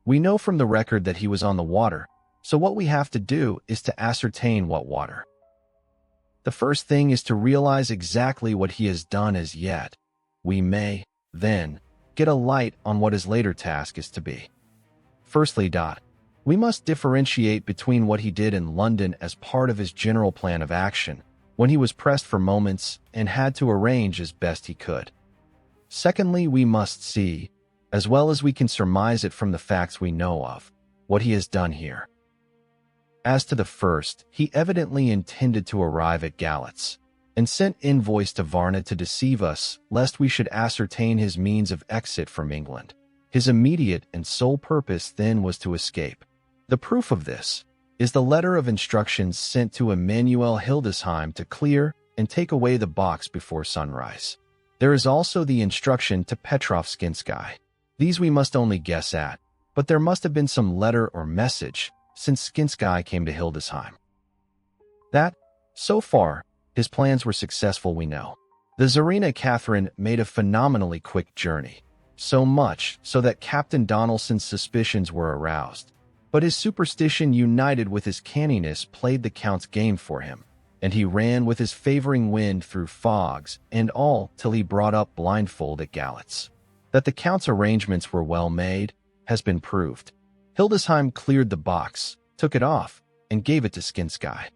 We know from the record that he was on the water, so what we have to do is to ascertain what water. The first thing is to realize exactly what he has done as yet. We may, then, get a light on what his later task is to be. Firstly, we must differentiate between what he did in London as part of his general plan of action, when he was pressed for moments and had to arrange as best he could. Secondly, we must see, as well as we can surmise it from the facts we know of, what he has done here. As to the first, he evidently intended to arrive at Galatz, and sent envoys to Varna to deceive us, lest we should ascertain his means of exit from England. His immediate and sole purpose then was to escape. The proof of this is the letter of instructions sent to Emanuel Hildesheim to clear and take away the box before sunrise. There is also the instruction to Petrov Skinsky. These we must only guess at, but there must have been some letter or message since Skinsky came to Hildesheim. That, so far, his plans were successful we know. The Tsarina Catherine made a phenomenally quick journey, so much so that Captain Donelson's suspicions were aroused. But his superstition united with his canniness played the Count's game for him, and he ran with his favoring wind through fogs and all till he brought up blindfold at Galatz. That the Count's arrangements were well made has been proved. Hildesheim cleared the box, took it off, and gave it to Skinsky.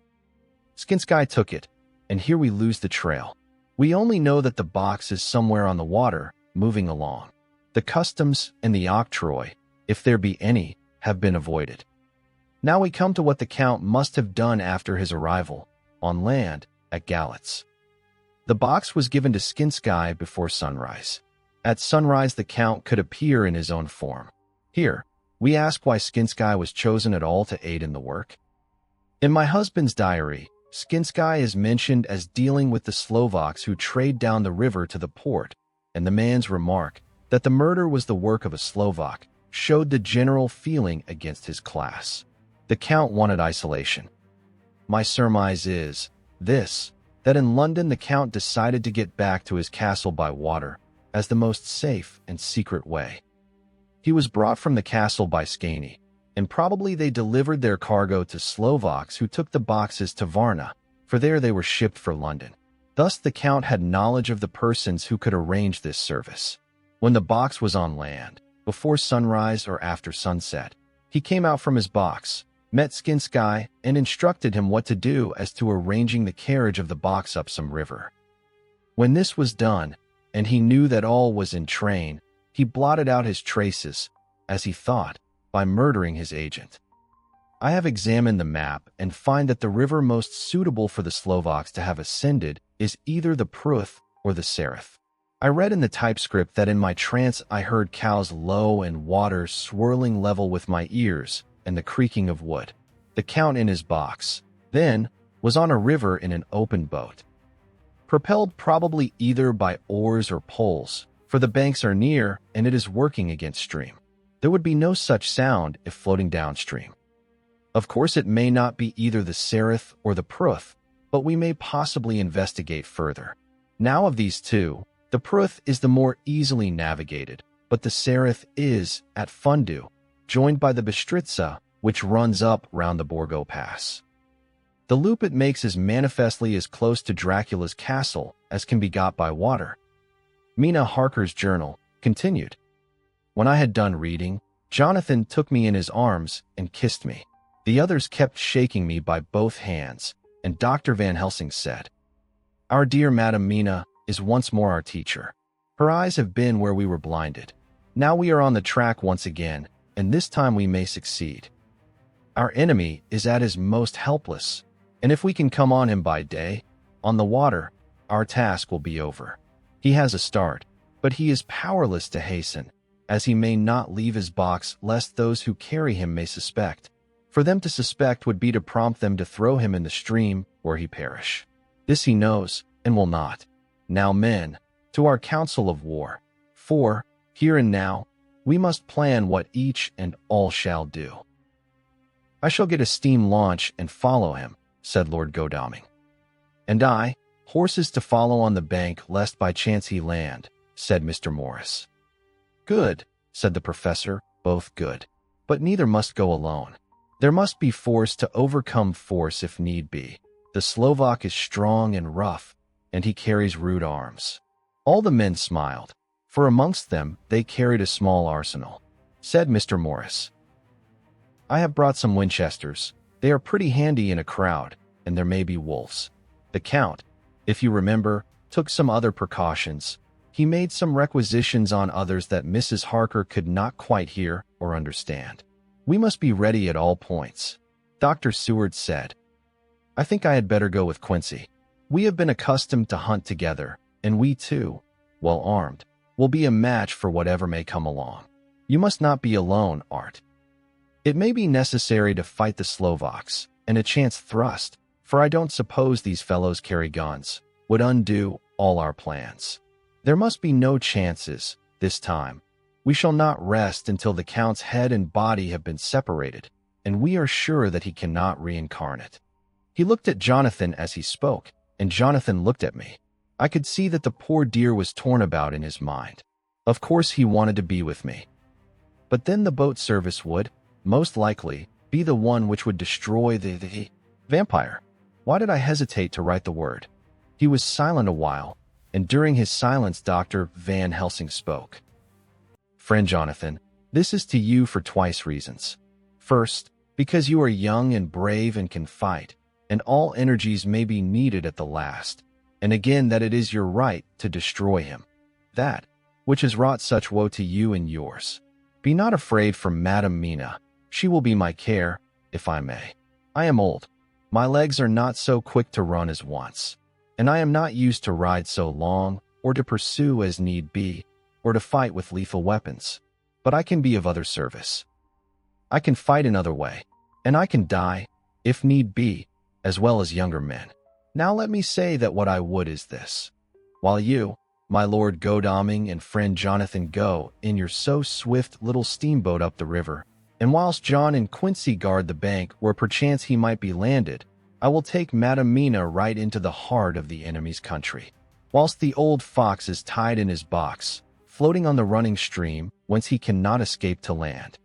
Skinsky took it, and here we lose the trail. We only know that the box is somewhere on the water, moving along. The customs and the octroi, if there be any, have been avoided. Now we come to what the Count must have done after his arrival, on land, at Galatz. The box was given to Skinsky before sunrise. At sunrise the Count could appear in his own form. Here, we ask why Skinsky was chosen at all to aid in the work. In my husband's diary, Skinsky is mentioned as dealing with the Slovaks who trade down the river to the port, and the man's remark that the murder was the work of a Slovak showed the general feeling against his class. The Count wanted isolation. My surmise is this, that in London the Count decided to get back to his castle by water as the most safe and secret way. He was brought from the castle by Skani, and probably they delivered their cargo to Slovaks who took the boxes to Varna, for there they were shipped for London. Thus the Count had knowledge of the persons who could arrange this service. When the box was on land, before sunrise or after sunset, he He came out from his box, met Skinsky, and instructed him what to do as to arranging the carriage of the box up some river. When this was done, and he knew that all was in train, he blotted out his traces, as he thought, by murdering his agent. I have examined the map and find that the river most suitable for the Slovaks to have ascended is either the Pruth or the Sereth. I read in the typescript that in my trance I heard cows low and water swirling level with my ears and the creaking of wood. The Count in his box, then, was on a river in an open boat, propelled probably either by oars or poles, for the banks are near and it is working against stream. There would be no such sound if floating downstream. Of course, it may not be either the Sereth or the Pruth, but we may possibly investigate further. Now of these two, the Pruth is the more easily navigated, but the Sereth is, at Fundu, joined by the Bistritza, which runs up round the Borgo Pass. The loop it makes is manifestly as close to Dracula's castle as can be got by water. Mina Harker's journal continued. When I had done reading, Jonathan took me in his arms and kissed me. The others kept shaking me by both hands, and Dr. Van Helsing said, "Our dear Madam Mina is once more our teacher. Her eyes have been where we were blinded. Now we are on the track once again, and this time we may succeed. Our enemy is at his most helpless, and if we can come on him by day, on the water, our task will be over. He has a start, but he is powerless to hasten, as he may not leave his box lest those who carry him may suspect. For them to suspect would be to prompt them to throw him in the stream where he perish. This he knows, and will not. Now, men, to our council of war. For, here and now, we must plan what each and all shall do." "I shall get a steam launch and follow him," said Lord Godalming. "And I, horses to follow on the bank lest by chance he land," said Mr. Morris. "Good," said the professor, "both good. But neither must go alone. There must be force to overcome force if need be. The Slovak is strong and rough, and he carries rude arms." All the men smiled, for amongst them they carried a small arsenal. Said Mr. Morris, "I have brought some Winchesters. They are pretty handy in a crowd, and there may be wolves." The Count, if you remember, took some other precautions. He made some requisitions on others that Mrs. Harker could not quite hear or understand. "We must be ready at all points." Dr. Seward said, "I think I had better go with Quincy. We have been accustomed to hunt together, and we too, well armed, will be a match for whatever may come along. You must not be alone, Art. It may be necessary to fight the Slovaks, and a chance thrust, for I don't suppose these fellows carry guns, would undo all our plans. There must be no chances, this time. We shall not rest until the Count's head and body have been separated, and we are sure that he cannot reincarnate." He looked at Jonathan as he spoke, and Jonathan looked at me. I could see that the poor dear was torn about in his mind. Of course he wanted to be with me. But then the boat service would, most likely, be the one which would destroy the vampire. Why did I hesitate to write the word? He was silent a while, and during his silence Dr. Van Helsing spoke. "Friend Jonathan, this is to you for twice reasons. First, because you are young and brave and can fight, and all energies may be needed at the last, and again that it is your right to destroy him, that which has wrought such woe to you and yours. Be not afraid for Madam Mina. She will be my care, if I may. I am old. My legs are not so quick to run as once, and I am not used to ride so long, or to pursue as need be, or to fight with lethal weapons. But I can be of other service. I can fight another way, and I can die, if need be, as well as younger men. Now let me say that what I would is this. While you, my Lord Godalming and friend Jonathan go in your so swift little steamboat up the river, and whilst John and Quincy guard the bank where perchance he might be landed, I will take Madam Mina right into the heart of the enemy's country, whilst the old fox is tied in his box, floating on the running stream whence he cannot escape to land,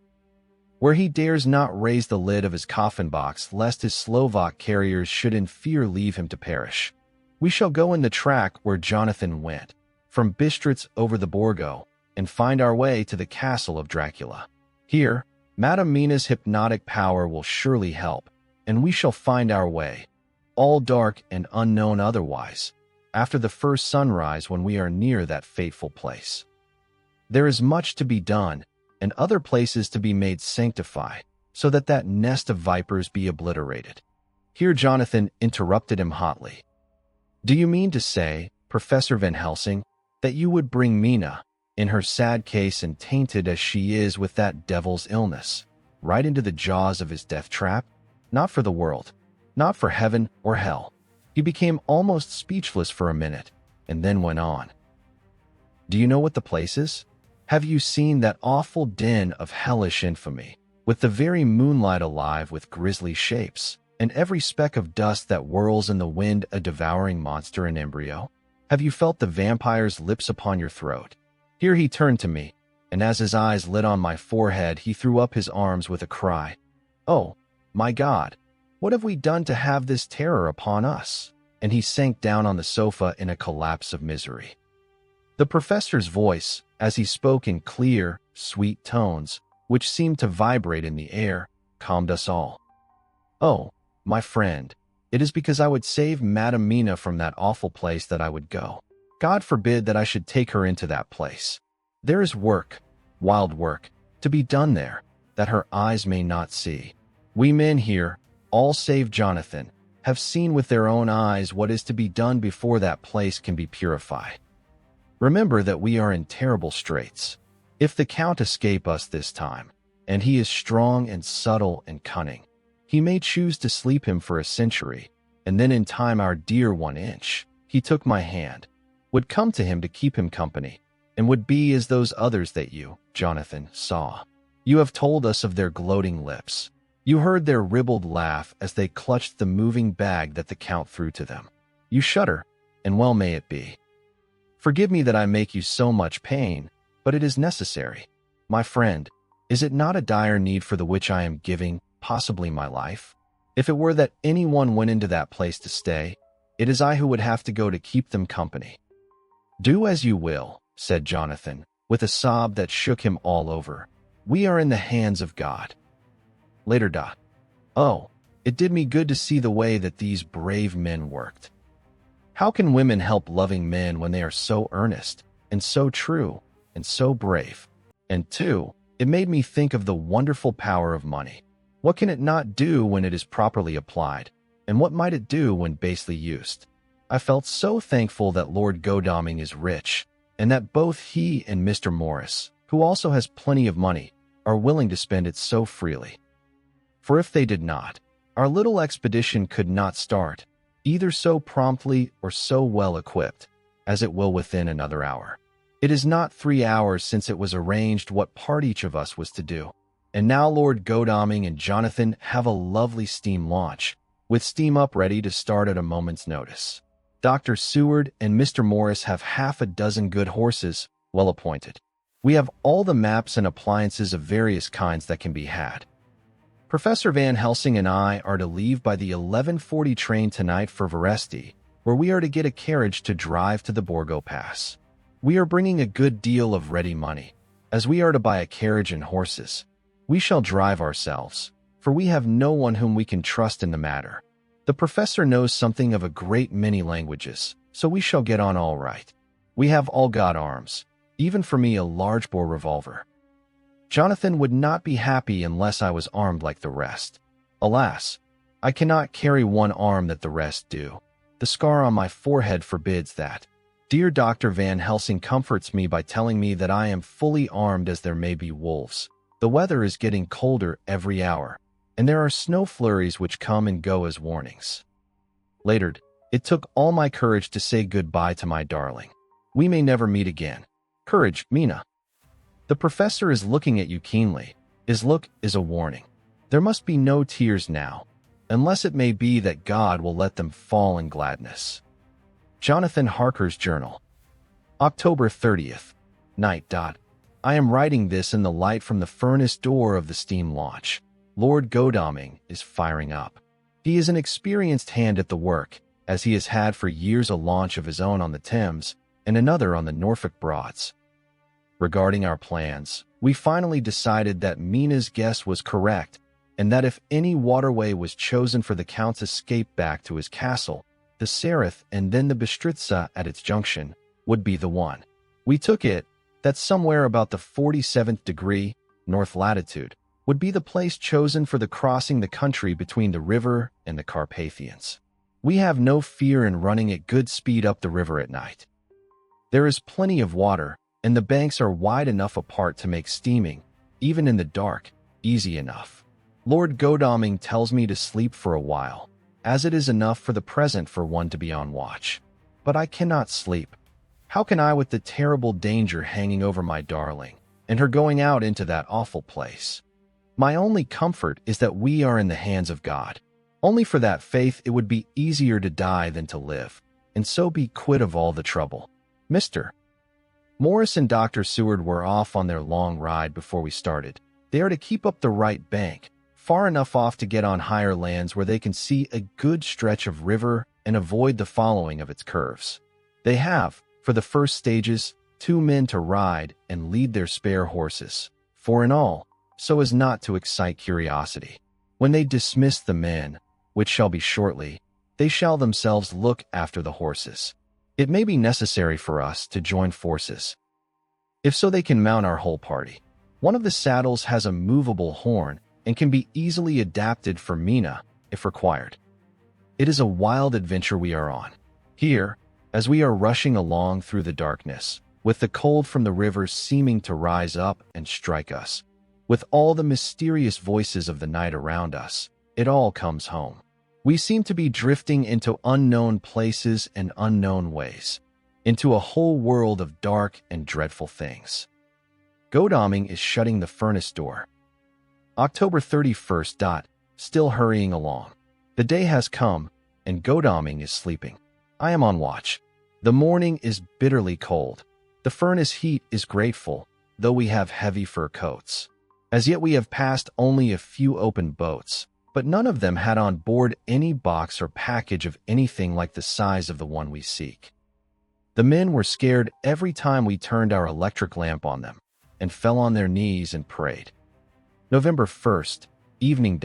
where he dares not raise the lid of his coffin box lest his Slovak carriers should in fear leave him to perish. We shall go in the track where Jonathan went, from Bistritz over the Borgo, and find our way to the castle of Dracula. Here, Madame Mina's hypnotic power will surely help, and we shall find our way, all dark and unknown otherwise, after the first sunrise when we are near that fateful place. There is much to be done, and other places to be made sanctified, so that that nest of vipers be obliterated. Here Jonathan interrupted him hotly. Do you mean to say, Professor Van Helsing, that you would bring Mina, in her sad case and tainted as she is with that devil's illness, right into the jaws of his death trap? Not for the world, not for heaven or hell. He became almost speechless for a minute, and then went on. Do you know what the place is? Have you seen that awful den of hellish infamy, with the very moonlight alive with grisly shapes, and every speck of dust that whirls in the wind a devouring monster in embryo? Have you felt the vampire's lips upon your throat? Here he turned to me, and as his eyes lit on my forehead, he threw up his arms with a cry. Oh, my God, what have we done to have this terror upon us? And he sank down on the sofa in a collapse of misery. The professor's voice, as he spoke in clear, sweet tones, which seemed to vibrate in the air, calmed us all. Oh, my friend, it is because I would save Madame Mina from that awful place that I would go. God forbid that I should take her into that place. There is work, wild work, to be done there, that her eyes may not see. We men here, all save Jonathan, have seen with their own eyes what is to be done before that place can be purified. Remember that we are in terrible straits. If the Count escape us this time, and he is strong and subtle and cunning, he may choose to sleep him for a century, and then in time our dear 1 inch, he took my hand, would come to him to keep him company, and would be as those others that you, Jonathan, saw. You have told us of their gloating lips. You heard their ribald laugh as they clutched the moving bag that the Count threw to them. You shudder, and well may it be. Forgive me that I make you so much pain, but it is necessary. My friend, is it not a dire need for the which I am giving, possibly my life? If it were that anyone went into that place to stay, it is I who would have to go to keep them company. Do as you will, said Jonathan, with a sob that shook him all over. We are in the hands of God. Later. Oh, it did me good to see the way that these brave men worked. How can women help loving men when they are so earnest, and so true, and so brave? And two, it made me think of the wonderful power of money. What can it not do when it is properly applied, and what might it do when basely used? I felt so thankful that Lord Godalming is rich, and that both he and Mr. Morris, who also has plenty of money, are willing to spend it so freely. For if they did not, our little expedition could not start, either so promptly or so well equipped, as it will within another hour. It is not 3 hours since it was arranged what part each of us was to do, and now Lord Godalming and Jonathan have a lovely steam launch, with steam up ready to start at a moment's notice. Dr. Seward and Mr. Morris have half a dozen good horses, well appointed. We have all the maps and appliances of various kinds that can be had. Professor Van Helsing and I are to leave by the 11:40 train tonight for Veresti, where we are to get a carriage to drive to the Borgo Pass. We are bringing a good deal of ready money, as we are to buy a carriage and horses. We shall drive ourselves, for we have no one whom we can trust in the matter. The professor knows something of a great many languages, so we shall get on all right. We have all got arms, even for me a large-bore revolver. Jonathan would not be happy unless I was armed like the rest. Alas, I cannot carry one arm that the rest do. The scar on my forehead forbids that. Dear Dr. Van Helsing comforts me by telling me that I am fully armed as there may be wolves. The weather is getting colder every hour, and there are snow flurries which come and go as warnings. Later, it took all my courage to say goodbye to my darling. We may never meet again. Courage, Mina. The professor is looking at you keenly. His look is a warning. There must be no tears now, unless it may be that God will let them fall in gladness. Jonathan Harker's Journal. October 30th. Night. I am writing this in the light from the furnace door of the steam launch. Lord Godalming is firing up. He is an experienced hand at the work, as he has had for years a launch of his own on the Thames and another on the Norfolk Broads. regarding our plans, we finally decided that Mina's guess was correct, and that if any waterway was chosen for the Count's escape back to his castle, the Sereth and then the Bistritza at its junction would be the one. We took it that somewhere about the 47th degree, north latitude, would be the place chosen for the crossing the country between the river and the Carpathians. We have no fear in running at good speed up the river at night. There is plenty of water, and the banks are wide enough apart to make steaming, even in the dark, easy enough. Lord Godalming tells me to sleep for a while, as it is enough for the present for one to be on watch. But I cannot sleep. How can I with the terrible danger hanging over my darling, and her going out into that awful place? My only comfort is that we are in the hands of God. Only for that faith it would be easier to die than to live, and so be quit of all the trouble. Mr. Morris and Dr. Seward were off on their long ride before we started. They are to keep up the right bank, far enough off to get on higher lands where they can see a good stretch of river and avoid the following of its curves. They have, for the first stages, 2 men to ride and lead their spare horses, 4 in all, so as not to excite curiosity. When they dismiss the men, which shall be shortly, they shall themselves look after the horses. It may be necessary for us to join forces. If so, they can mount our whole party. One of the saddles has a movable horn and can be easily adapted for Mina, if required. It is a wild adventure we are on. Here, as we are rushing along through the darkness, with the cold from the river seeming to rise up and strike us, with all the mysterious voices of the night around us, it all comes home. We seem to be drifting into unknown places and unknown ways, into a whole world of dark and dreadful things. Godalming is shutting the furnace door. October 31st. Still hurrying along. The day has come, and Godalming is sleeping. I am on watch. The morning is bitterly cold. The furnace heat is grateful, though we have heavy fur coats. As yet we have passed only a few open boats, but none of them had on board any box or package of anything like the size of the one we seek. The men were scared every time we turned our electric lamp on them, and fell on their knees and prayed. November 1st, evening.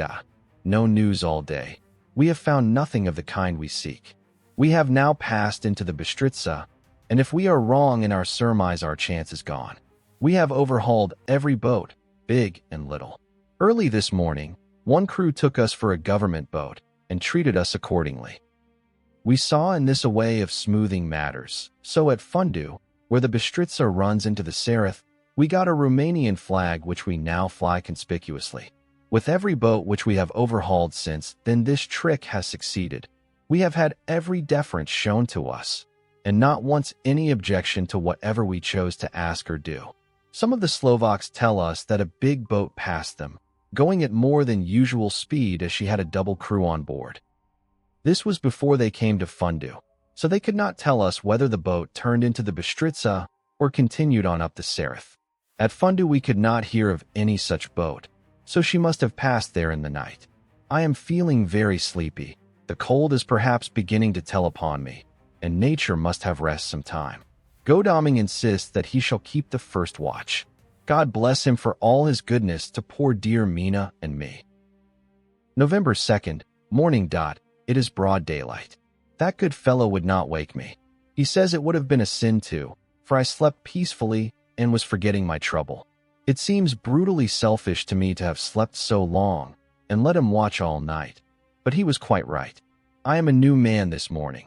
No news all day. We have found nothing of the kind we seek. We have now passed into the Bistritza, and if we are wrong in our surmise, our chance is gone. We have overhauled every boat, big and little. Early this morning, one crew took us for a government boat and treated us accordingly. We saw in this a way of smoothing matters, so at Fundu, where the Bistritza runs into the Sereth, we got a Romanian flag which we now fly conspicuously. With every boat which we have overhauled since then this trick has succeeded. We have had every deference shown to us, and not once any objection to whatever we chose to ask or do. Some of the Slovaks tell us that a big boat passed them, going at more than usual speed as she had a double crew on board. This was before they came to Fundu, so they could not tell us whether the boat turned into the Bistritza or continued on up the Sereth. At Fundu we could not hear of any such boat, so she must have passed there in the night. I am feeling very sleepy. The cold is perhaps beginning to tell upon me, and nature must have rest some time. Godalming insists that he shall keep the first watch. God bless him for all his goodness to poor dear Mina and me. November 2nd, morning. It is broad daylight. That good fellow would not wake me. He says it would have been a sin too, for I slept peacefully and was forgetting my trouble. It seems brutally selfish to me to have slept so long and let him watch all night, but he was quite right. I am a new man this morning,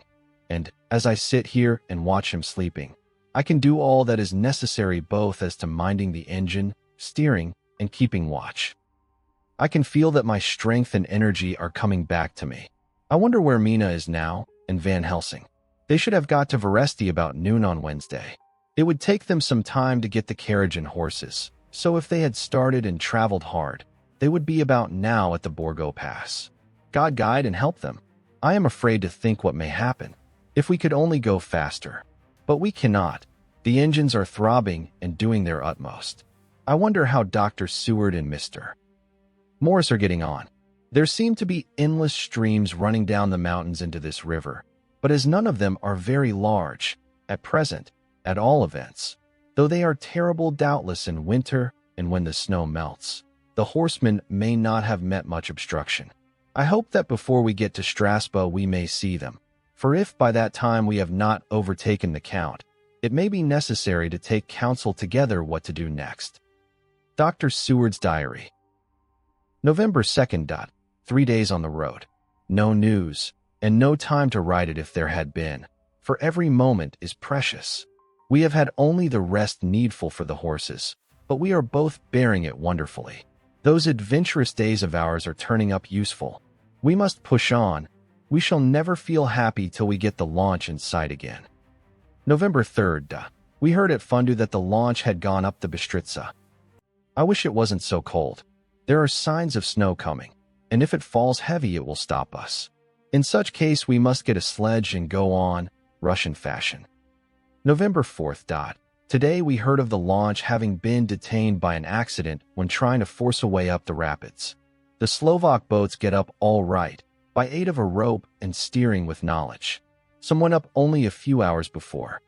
and as I sit here and watch him sleeping, I can do all that is necessary both as to minding the engine, steering, and keeping watch. I can feel that my strength and energy are coming back to me. I wonder where Mina is now and Van Helsing. They should have got to Veresti about noon on Wednesday. It would take them some time to get the carriage and horses, so if they had started and traveled hard, they would be about now at the Borgo Pass. God guide and help them. I am afraid to think what may happen. If we could only go faster. But we cannot. The engines are throbbing and doing their utmost. I wonder how Dr. Seward and Mr. Morris are getting on. There seem to be endless streams running down the mountains into this river, but as none of them are very large, at present, at all events, though they are terrible doubtless in winter and when the snow melts. The horsemen may not have met much obstruction. I hope that before we get to Strasbourg we may see them, for if by that time we have not overtaken the Count, it may be necessary to take counsel together what to do next. Dr. Seward's Diary. November 2nd. 3 days on the road. No news, and no time to write it if there had been, for every moment is precious. We have had only the rest needful for the horses, but we are both bearing it wonderfully. Those adventurous days of ours are turning up useful. We must push on. We shall never feel happy till we get the launch in sight again. November 3rd. We heard at Fundu that the launch had gone up the Bistritza. I wish it wasn't so cold. There are signs of snow coming, and if it falls heavy it will stop us. In such case we must get a sledge and go on, Russian fashion. November 4th. Today we heard of the launch having been detained by an accident when trying to force a way up the rapids. The Slovak boats get up all right, by aid of a rope and steering with knowledge. Some went up only a few hours before.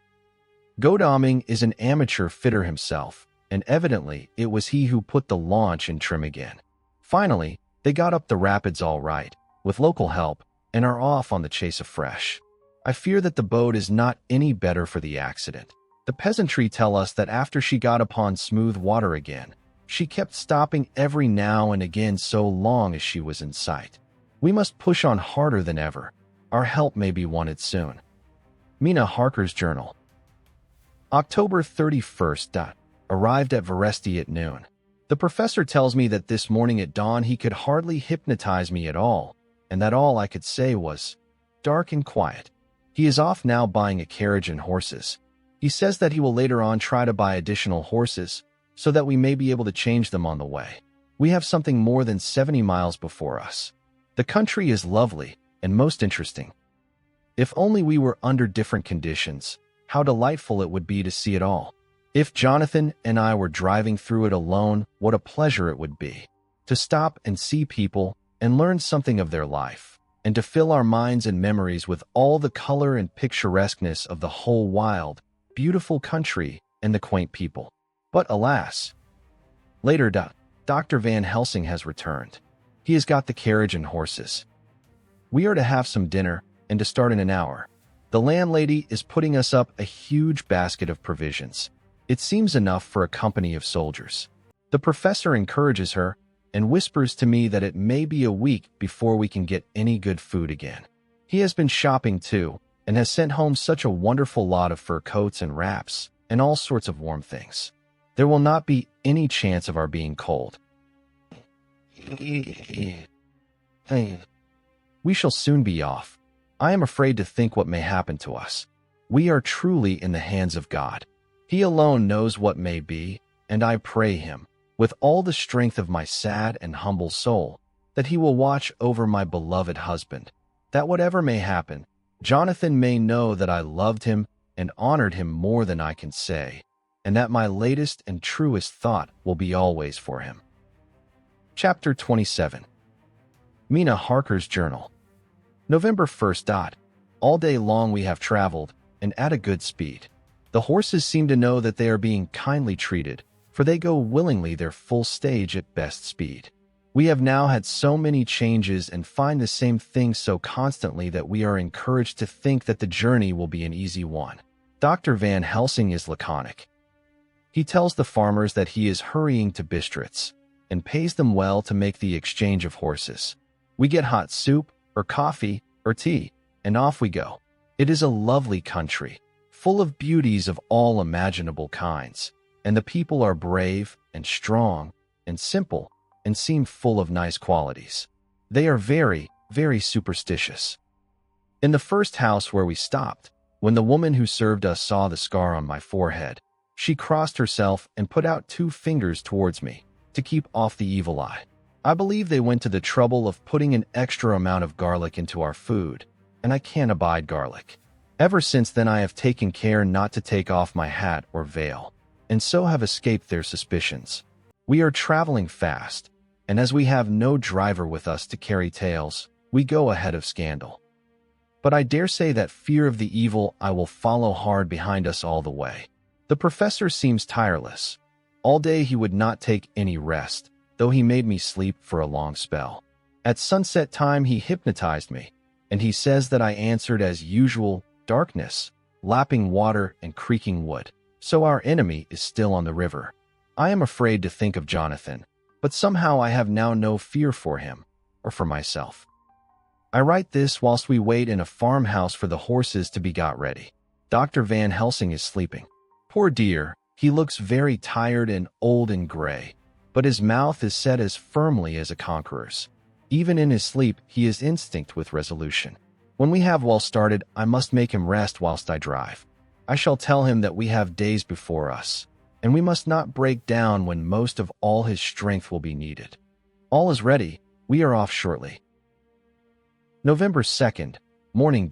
Godalming is an amateur fitter himself, and evidently it was he who put the launch in trim again. Finally, they got up the rapids all right, with local help, and are off on the chase afresh. I fear that the boat is not any better for the accident. The peasantry tell us that after she got upon smooth water again, she kept stopping every now and again so long as she was in sight. We must push on harder than ever. Our help may be wanted soon. Mina Harker's Journal. October 31st. Arrived at Veresti at noon. The professor tells me that this morning at dawn he could hardly hypnotize me at all, and that all I could say was, "Dark and quiet." He is off now buying a carriage and horses. He says that he will later on try to buy additional horses, so that we may be able to change them on the way. We have something more than 70 miles before us. The country is lovely and most interesting. If only we were under different conditions, how delightful it would be to see it all. If Jonathan and I were driving through it alone, what a pleasure it would be to stop and see people and learn something of their life, and to fill our minds and memories with all the color and picturesqueness of the whole wild, beautiful country and the quaint people. But alas! Later, Dr. Van Helsing has returned. He has got the carriage and horses. We are to have some dinner and to start in an hour. The landlady is putting us up a huge basket of provisions. It seems enough for a company of soldiers. The professor encourages her and whispers to me that it may be a week before we can get any good food again. He has been shopping too, and has sent home such a wonderful lot of fur coats and wraps, and all sorts of warm things. There will not be any chance of our being cold. We shall soon be off. I am afraid to think what may happen to us. We are truly in the hands of God. He alone knows what may be, and I pray him, with all the strength of my sad and humble soul, that he will watch over my beloved husband, that whatever may happen, Jonathan may know that I loved him and honored him more than I can say, and that my latest and truest thought will be always for him. Chapter 27. Mina Harker's Journal. November 1st. All day long we have traveled, and at a good speed. The horses seem to know that they are being kindly treated, for they go willingly their full stage at best speed. We have now had so many changes and find the same things so constantly that we are encouraged to think that the journey will be an easy one. Dr. Van Helsing is laconic. He tells the farmers that he is hurrying to Bistritz, and pays them well to make the exchange of horses. We get hot soup, or coffee, or tea, and off we go. It is a lovely country, full of beauties of all imaginable kinds, and the people are brave and strong and simple, and seem full of nice qualities. They are very, very superstitious. In the first house where we stopped, when the woman who served us saw the scar on my forehead, she crossed herself and put out 2 fingers towards me to keep off the evil eye. I believe they went to the trouble of putting an extra amount of garlic into our food, and I can't abide garlic. Ever since then I have taken care not to take off my hat or veil, and so have escaped their suspicions. We are traveling fast, and as we have no driver with us to carry tales, we go ahead of scandal. But I dare say that fear of the evil eye will follow hard behind us all the way. The professor seems tireless. All day he would not take any rest, though he made me sleep for a long spell. At sunset time he hypnotized me, and he says that I answered as usual, darkness, lapping water and creaking wood. So our enemy is still on the river. I am afraid to think of Jonathan, but somehow I have now no fear for him, or for myself. I write this whilst we wait in a farmhouse for the horses to be got ready. Dr. Van Helsing is sleeping. Poor dear, he looks very tired and old and gray, but his mouth is set as firmly as a conqueror's. Even in his sleep, he is instinct with resolution. When we have well started, I must make him rest whilst I drive. I shall tell him that we have days before us, and we must not break down when most of all his strength will be needed. All is ready. We are off shortly. November 2nd, morning.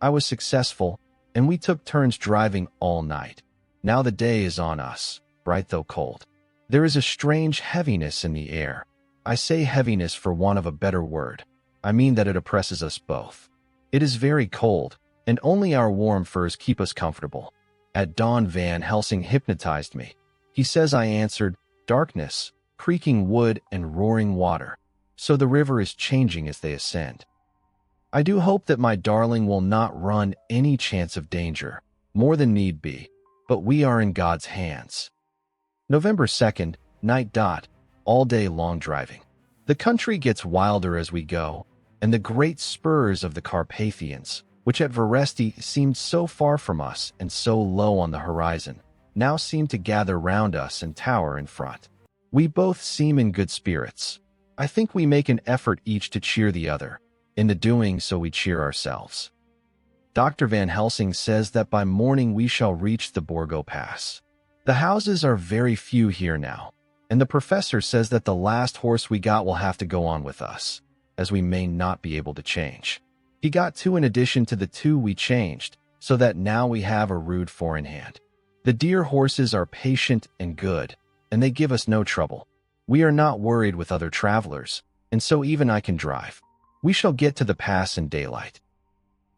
I was successful, and we took turns driving all night. Now the day is on us, bright though cold. There is a strange heaviness in the air. I say heaviness for want of a better word. I mean that it oppresses us both. It is very cold, and only our warm furs keep us comfortable. At dawn Van Helsing hypnotized me. He says I answered, darkness, creaking wood and roaring water. So the river is changing as they ascend. I do hope that my darling will not run any chance of danger, more than need be, but we are in God's hands. November 2nd, night. All day long driving. The country gets wilder as we go, and the great spurs of the Carpathians, which at Veresti seemed so far from us and so low on the horizon, now seem to gather round us and tower in front. We both seem in good spirits. I think we make an effort each to cheer the other. In the doing so we cheer ourselves. Dr. Van Helsing says that by morning we shall reach the Borgo Pass. The houses are very few here now, and the professor says that the last horse we got will have to go on with us, as we may not be able to change. He got 2 in addition to the 2 we changed, so that now we have a rude 4 in hand. The dear horses are patient and good, and they give us no trouble. We are not worried with other travelers, and so even I can drive. We shall get to the pass in daylight.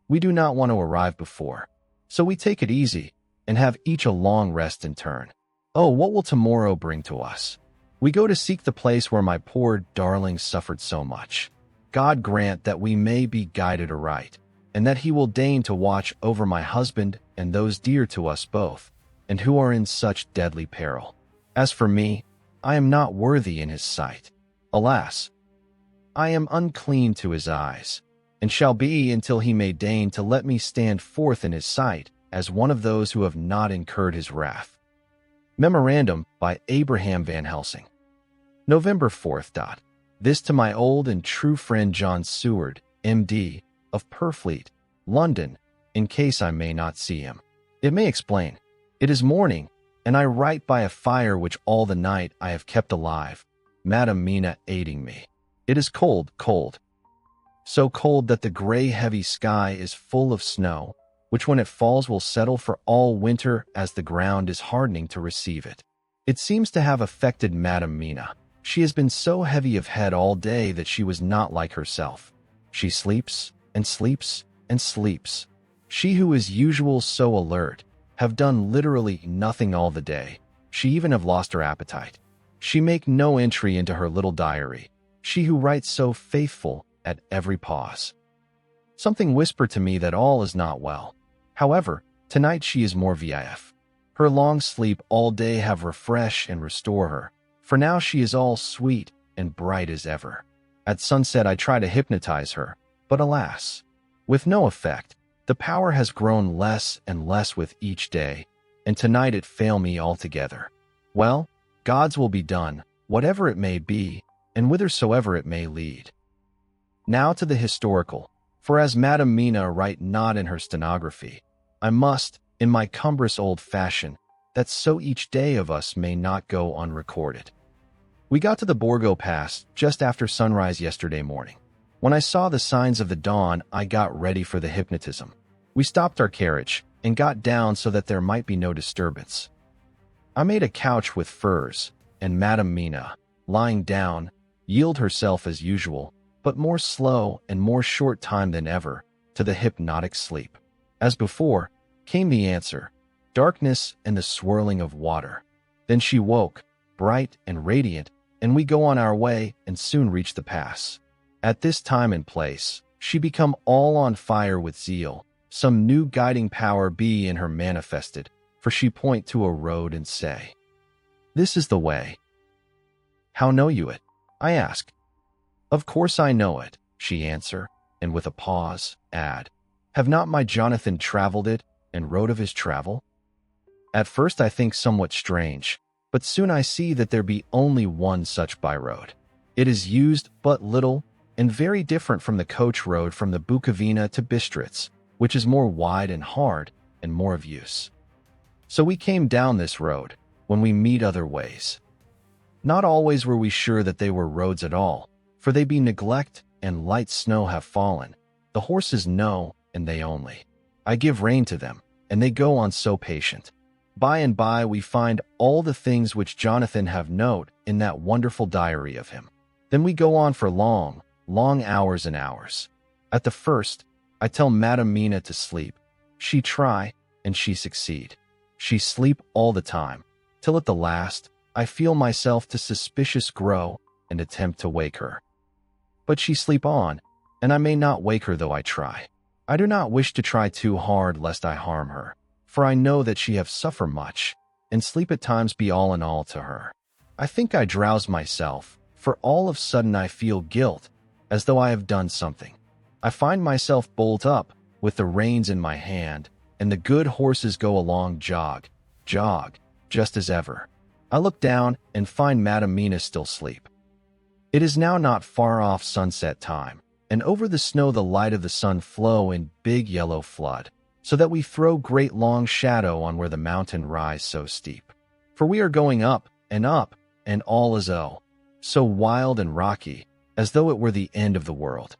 We do not want to arrive before, so we take it easy and have each a long rest in turn. Oh, what will tomorrow bring to us? We go to seek the place where my poor darling suffered so much. God grant that we may be guided aright, and that he will deign to watch over my husband and those dear to us both, and who are in such deadly peril. As for me, I am not worthy in his sight. Alas, I am unclean to his eyes, and shall be until he may deign to let me stand forth in his sight as one of those who have not incurred his wrath. Memorandum by Abraham Van Helsing. November 4th. This to my old and true friend John Seward, M.D., of Purfleet, London, in case I may not see him. It may explain. It is morning, and I write by a fire which all the night I have kept alive, Madam Mina aiding me. It is cold, cold. So cold that the gray heavy sky is full of snow, which when it falls will settle for all winter as the ground is hardening to receive it. It seems to have affected Madam Mina. She has been so heavy of head all day that she was not like herself. She sleeps and sleeps and sleeps. She who is usual so alert, have done literally nothing all the day. She even have lost her appetite. She make no entry into her little diary. She who writes so faithful at every pause. Something whispered to me that all is not well. However, tonight she is more vif. Her long sleep all day have refresh and restore her, for now she is all sweet and bright as ever. At sunset I try to hypnotize her, but alas, with no effect. The power has grown less and less with each day, and tonight it fail me altogether. Well, God's will be done, whatever it may be, and whithersoever it may lead. Now to the historical, for as Madam Mina write not in her stenography, I must, in my cumbrous old fashion, that so each day of us may not go unrecorded. We got to the Borgo Pass just after sunrise yesterday morning. When I saw the signs of the dawn, I got ready for the hypnotism. We stopped our carriage and got down so that there might be no disturbance. I made a couch with furs, and Madam Mina, lying down, yield herself as usual, but more slow and more short time than ever, to the hypnotic sleep. As before, came the answer, darkness and the swirling of water. Then she woke, bright and radiant, and we go on our way and soon reach the pass. At this time and place, she become all on fire with zeal. Some new guiding power be in her manifested, for she point to a road and say, "This is the way." "How know you it?" I ask. "Of course I know it," she answer, and with a pause, add, "Have not my Jonathan traveled it and wrote of his travel?" At first I think somewhat strange, but soon I see that there be only one such by-road. It is used but little, and very different from the coach road from the Bukovina to Bistritz, which is more wide and hard, and more of use. So we came down this road, when we meet other ways. Not always were we sure that they were roads at all, for they be neglect, and light snow have fallen. The horses know, and they only. I give rein to them, and they go on so patient. By and by we find all the things which Jonathan have note in that wonderful diary of him. Then we go on for long, long hours and hours. At the first, I tell Madame Mina to sleep. She try, and she succeed. She sleep all the time, till at the last, I feel myself to suspicious grow, and attempt to wake her. But she sleep on, and I may not wake her though I try. I do not wish to try too hard lest I harm her, for I know that she have suffer much, and sleep at times be all in all to her. I think I drowse myself, for all of sudden I feel guilt, as though I have done something. I find myself bolt up, with the reins in my hand, and the good horses go along jog, jog, just as ever. I look down and find Madame Mina still asleep. It is now not far off sunset time, and over the snow the light of the sun flow in big yellow flood, so that we throw great long shadow on where the mountain rise so steep. For we are going up, and all is so wild and rocky, as though it were the end of the world.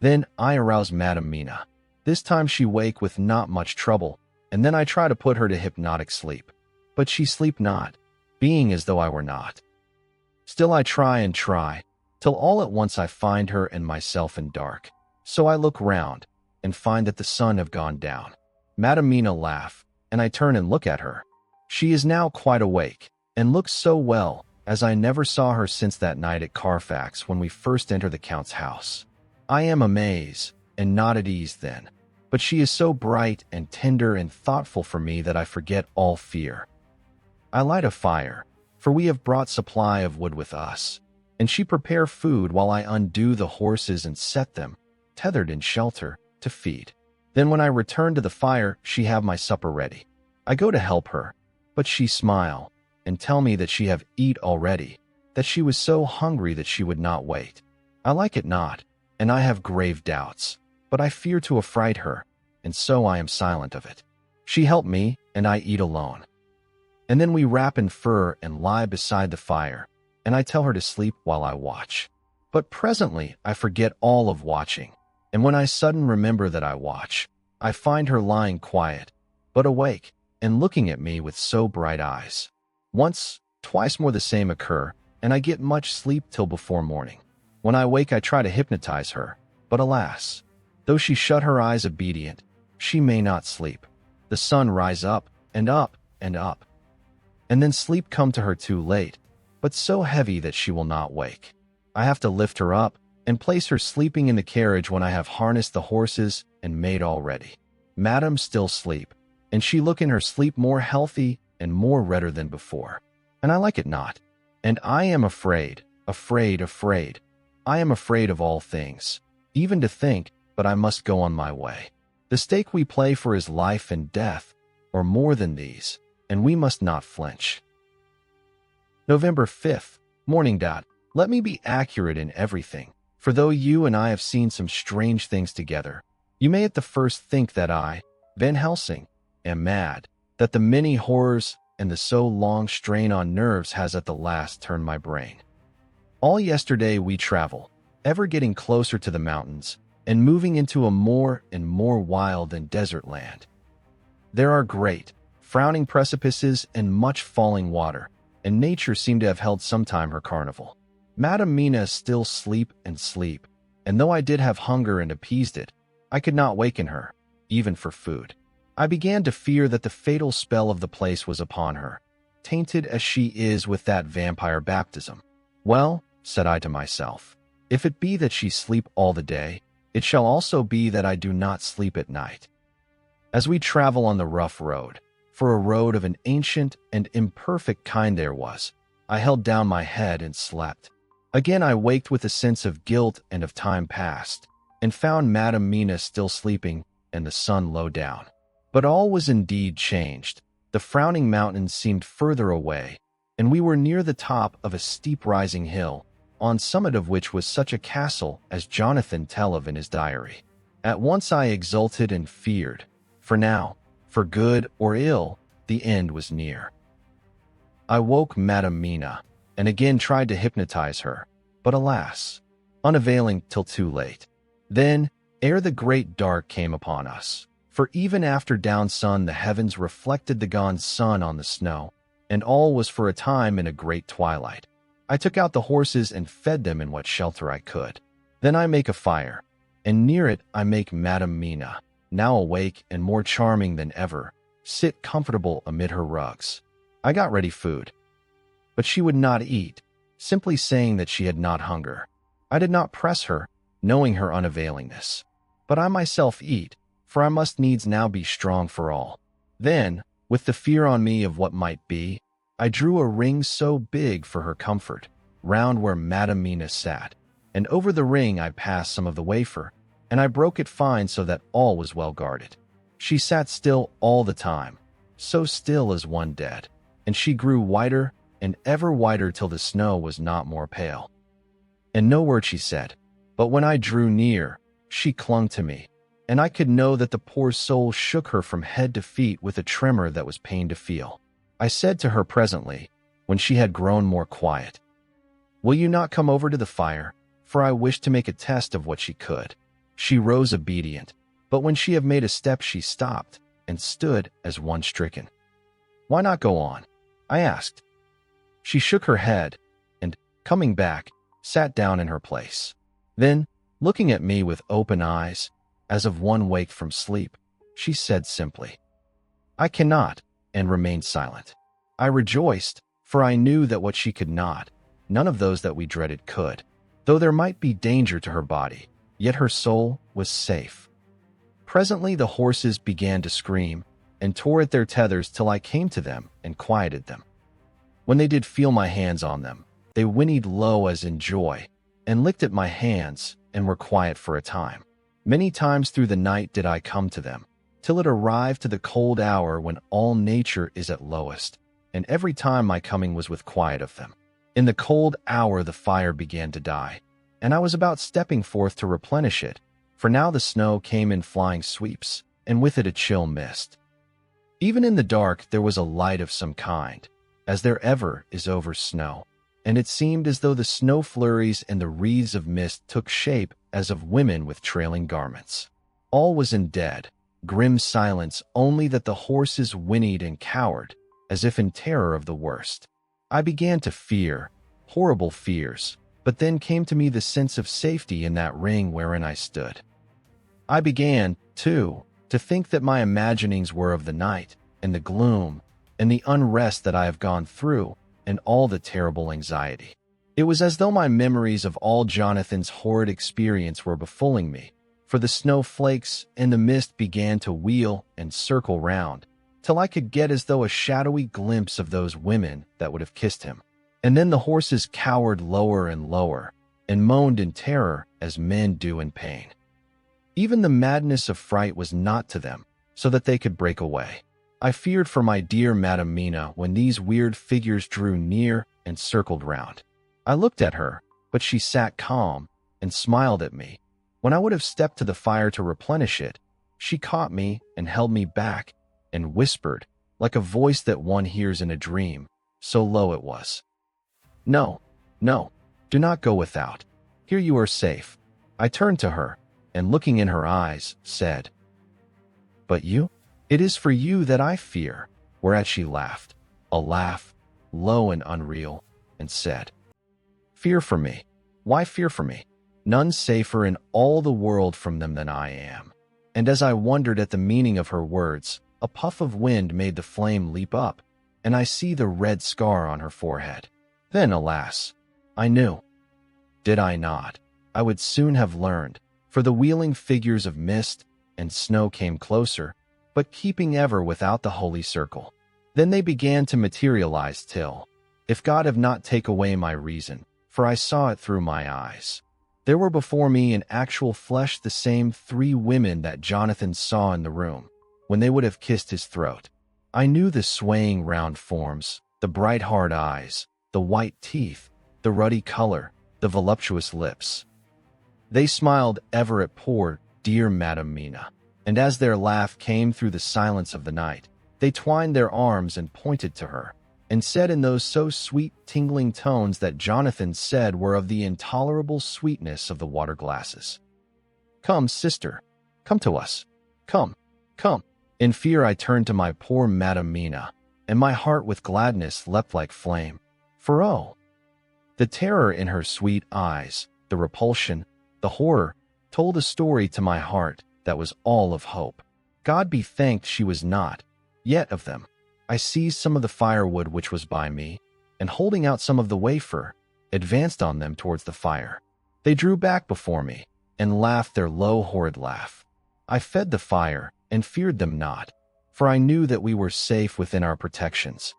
Then I arouse Madame Mina. This time she wake with not much trouble, and then I try to put her to hypnotic sleep. But she sleep not, being as though I were not. Still I try and try, till all at once I find her and myself in dark. So I look round, and find that the sun have gone down. Madame Mina laugh, and I turn and look at her. She is now quite awake, and looks so well, as I never saw her since that night at Carfax when we first entered the Count's house. I am amazed, and not at ease then, but she is so bright and tender and thoughtful for me that I forget all fear. I light a fire, for we have brought supply of wood with us, and she prepare food while I undo the horses and set them, tethered in shelter, to feed. Then when I return to the fire, she have my supper ready. I go to help her, but she smile, and tell me that she have eat already, that she was so hungry that she would not wait. I like it not, and I have grave doubts, but I fear to affright her, and so I am silent of it. She help me, and I eat alone. And then we wrap in fur and lie beside the fire, and I tell her to sleep while I watch. But presently I forget all of watching, and when I sudden remember that I watch, I find her lying quiet, but awake, and looking at me with so bright eyes. Once, twice more the same occur, and I get much sleep till before morning. When I wake I try to hypnotize her, but alas, though she shut her eyes obedient, she may not sleep. The sun rise up, and up, and up. And then sleep come to her too late, but so heavy that she will not wake. I have to lift her up, and place her sleeping in the carriage when I have harnessed the horses and made all ready. Madam still sleep, and she look in her sleep more healthy and more redder than before. And I like it not. And I am afraid, afraid, afraid. I am afraid of all things, even to think, but I must go on my way. The stake we play for is life and death, or more than these, and we must not flinch. November 5th, morning. Let me be accurate in everything, for though you and I have seen some strange things together, you may at the first think that I, Van Helsing, am mad, that the many horrors and the so long strain on nerves has at the last turned my brain. All yesterday we travel, ever getting closer to the mountains, and moving into a more and more wild and desert land. There are great, frowning precipices and much falling water, and nature seemed to have held sometime her carnival. Madame Mina still sleep, and though I did have hunger and appeased it, I could not waken her, even for food. I began to fear that the fatal spell of the place was upon her, tainted as she is with that vampire baptism. Well, said I to myself, if it be that she sleep all the day, it shall also be that I do not sleep at night. As we travel on the rough road, for a road of an ancient and imperfect kind there was, I held down my head and slept. Again I waked with a sense of guilt and of time past, and found Madame Mina still sleeping and the sun low down. But all was indeed changed. The frowning mountains seemed further away, and we were near the top of a steep rising hill, on summit of which was such a castle as Jonathan tell of in his diary. At once I exulted and feared, for now, for good or ill, the end was near. I woke Madame Mina, and again tried to hypnotize her, but alas, unavailing till too late. Then, ere the great dark came upon us, for even after down sun the heavens reflected the gone sun on the snow, and all was for a time in a great twilight. I took out the horses and fed them in what shelter I could. Then I make a fire, and near it I make Madame Mina, now awake and more charming than ever, sit comfortable amid her rugs. I got ready food, but she would not eat, simply saying that she had not hunger. I did not press her, knowing her unavailingness. But I myself eat, for I must needs now be strong for all. Then, with the fear on me of what might be, I drew a ring so big for her comfort, round where Madame Mina sat, and over the ring I passed some of the wafer, and I broke it fine so that all was well guarded. She sat still all the time, so still as one dead, and she grew whiter and ever whiter till the snow was not more pale. And no word she said, but when I drew near, she clung to me, and I could know that the poor soul shook her from head to feet with a tremor that was pain to feel. I said to her presently, when she had grown more quiet, "Will you not come over to the fire?" For I wished to make a test of what she could. She rose obedient, but when she had made a step she stopped, and stood as one stricken. "Why not go on?" I asked. She shook her head, and, coming back, sat down in her place. Then, looking at me with open eyes, as of one waked from sleep, she said simply, "I cannot," and remained silent. I rejoiced, for I knew that what she could not, none of those that we dreaded could. Though there might be danger to her body, yet her soul was safe. Presently the horses began to scream, and tore at their tethers till I came to them and quieted them. When they did feel my hands on them, they whinnied low as in joy, and licked at my hands, and were quiet for a time. Many times through the night did I come to them, till it arrived to the cold hour when all nature is at lowest, and every time my coming was with quiet of them. In the cold hour the fire began to die, and I was about stepping forth to replenish it, for now the snow came in flying sweeps, and with it a chill mist. Even in the dark there was a light of some kind, as there ever is over snow, and it seemed as though the snow flurries and the wreaths of mist took shape as of women with trailing garments. All was in dead, grim silence, only that the horses whinnied and cowered, as if in terror of the worst. I began to fear, horrible fears, but then came to me the sense of safety in that ring wherein I stood. I began, too, to think that my imaginings were of the night, and the gloom, and the unrest that I have gone through, and all the terrible anxiety. It was as though my memories of all Jonathan's horrid experience were befalling me, for the snowflakes and the mist began to wheel and circle round, till I could get as though a shadowy glimpse of those women that would have kissed him. And then the horses cowered lower and lower, and moaned in terror as men do in pain. Even the madness of fright was not to them, so that they could break away. I feared for my dear Madame Mina when these weird figures drew near and circled round. I looked at her, but she sat calm and smiled at me. When I would have stepped to the fire to replenish it, she caught me and held me back and whispered, like a voice that one hears in a dream, so low it was, "No, no, do not go without. Here you are safe." I turned to her, and looking in her eyes, said, "But you? It is for you that I fear," whereat she laughed, a laugh, low and unreal, and said, "Fear for me? Why fear for me? None safer in all the world from them than I am." And as I wondered at the meaning of her words, a puff of wind made the flame leap up, and I see the red scar on her forehead. Then, alas, I knew. Did I not? I would soon have learned, for the wheeling figures of mist and snow came closer, but keeping ever without the holy circle. Then they began to materialize till, if God have not take away my reason, for I saw it through my eyes. There were before me in actual flesh the same 3 women that Jonathan saw in the room, when they would have kissed his throat. I knew the swaying round forms, the bright hard eyes, the white teeth, the ruddy color, the voluptuous lips. They smiled ever at poor, dear Madame Mina, and as their laugh came through the silence of the night, they twined their arms and pointed to her, and said in those so sweet, tingling tones that Jonathan said were of the intolerable sweetness of the water glasses, "Come, sister, come to us. Come, come." In fear I turned to my poor Madame Mina, and my heart with gladness leapt like flame. For oh, the terror in her sweet eyes, the repulsion, the horror, told a story to my heart that was all of hope. God be thanked she was not yet of them. I seized some of the firewood which was by me, and holding out some of the wafer, advanced on them towards the fire. They drew back before me, and laughed their low, horrid laugh. I fed the fire, and feared them not, for I knew that we were safe within our protections.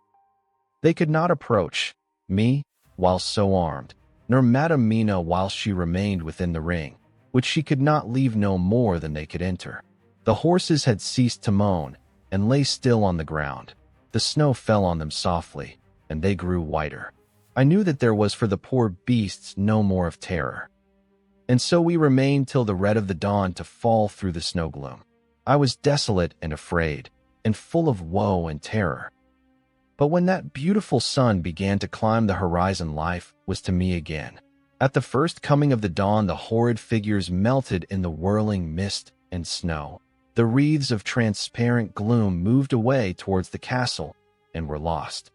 They could not approach me while so armed, nor Madame Mina while she remained within the ring, which she could not leave no more than they could enter. The horses had ceased to moan, and lay still on the ground. The snow fell on them softly, and they grew whiter. I knew that there was for the poor beasts no more of terror. And so we remained till the red of the dawn to fall through the snow gloom. I was desolate and afraid, and full of woe and terror. But when that beautiful sun began to climb the horizon, life was to me again. At the first coming of the dawn, the horrid figures melted in the whirling mist and snow. The wreaths of transparent gloom moved away towards the castle and were lost.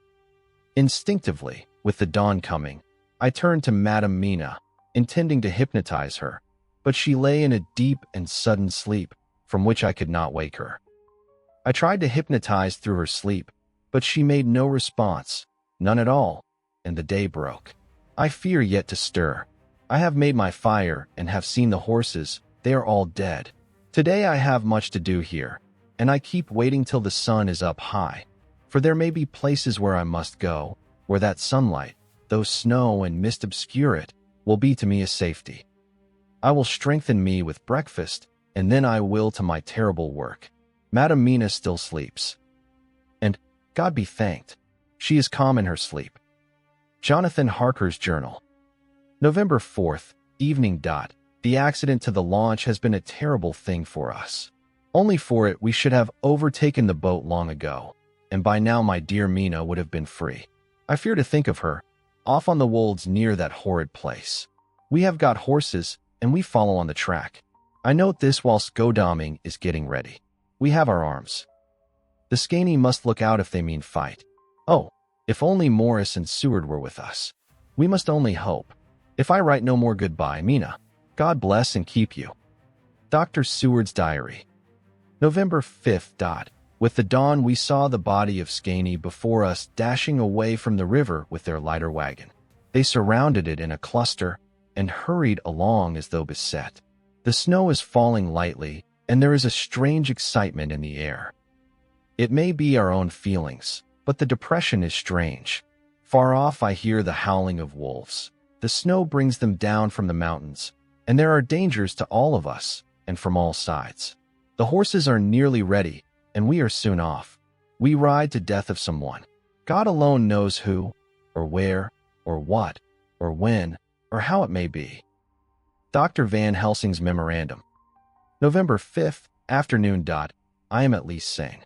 Instinctively, with the dawn coming, I turned to Madame Mina, intending to hypnotize her, but she lay in a deep and sudden sleep from which I could not wake her. I tried to hypnotize through her sleep, but she made no response, none at all, and the day broke. I fear yet to stir. I have made my fire and have seen the horses, they are all dead. Today I have much to do here, and I keep waiting till the sun is up high, for there may be places where I must go, where that sunlight, though snow and mist obscure it, will be to me a safety. I will strengthen me with breakfast, and then I will to my terrible work. Madame Mina still sleeps. And, God be thanked, she is calm in her sleep. Jonathan Harker's Journal. November 4th, evening. The accident to the launch has been a terrible thing for us. Only for it we should have overtaken the boat long ago, and by now my dear Mina would have been free. I fear to think of her, off on the wolds near that horrid place. We have got horses, and we follow on the track. I note this whilst Godalming is getting ready. We have our arms. The Skaney must look out if they mean fight. Oh, if only Morris and Seward were with us. We must only hope. If I write no more goodbye, Mina, God bless and keep you. Dr. Seward's Diary. November 5th. With the dawn we saw the body of Skaney before us dashing away from the river with their lighter wagon. They surrounded it in a cluster and hurried along as though beset. The snow is falling lightly, and there is a strange excitement in the air. It may be our own feelings, but the depression is strange. Far off I hear the howling of wolves. The snow brings them down from the mountains, and there are dangers to all of us, and from all sides. The horses are nearly ready, and we are soon off. We ride to death of someone. God alone knows who, or where, or what, or when, or how it may be. Dr. Van Helsing's Memorandum. November 5th, afternoon. I am at least sane.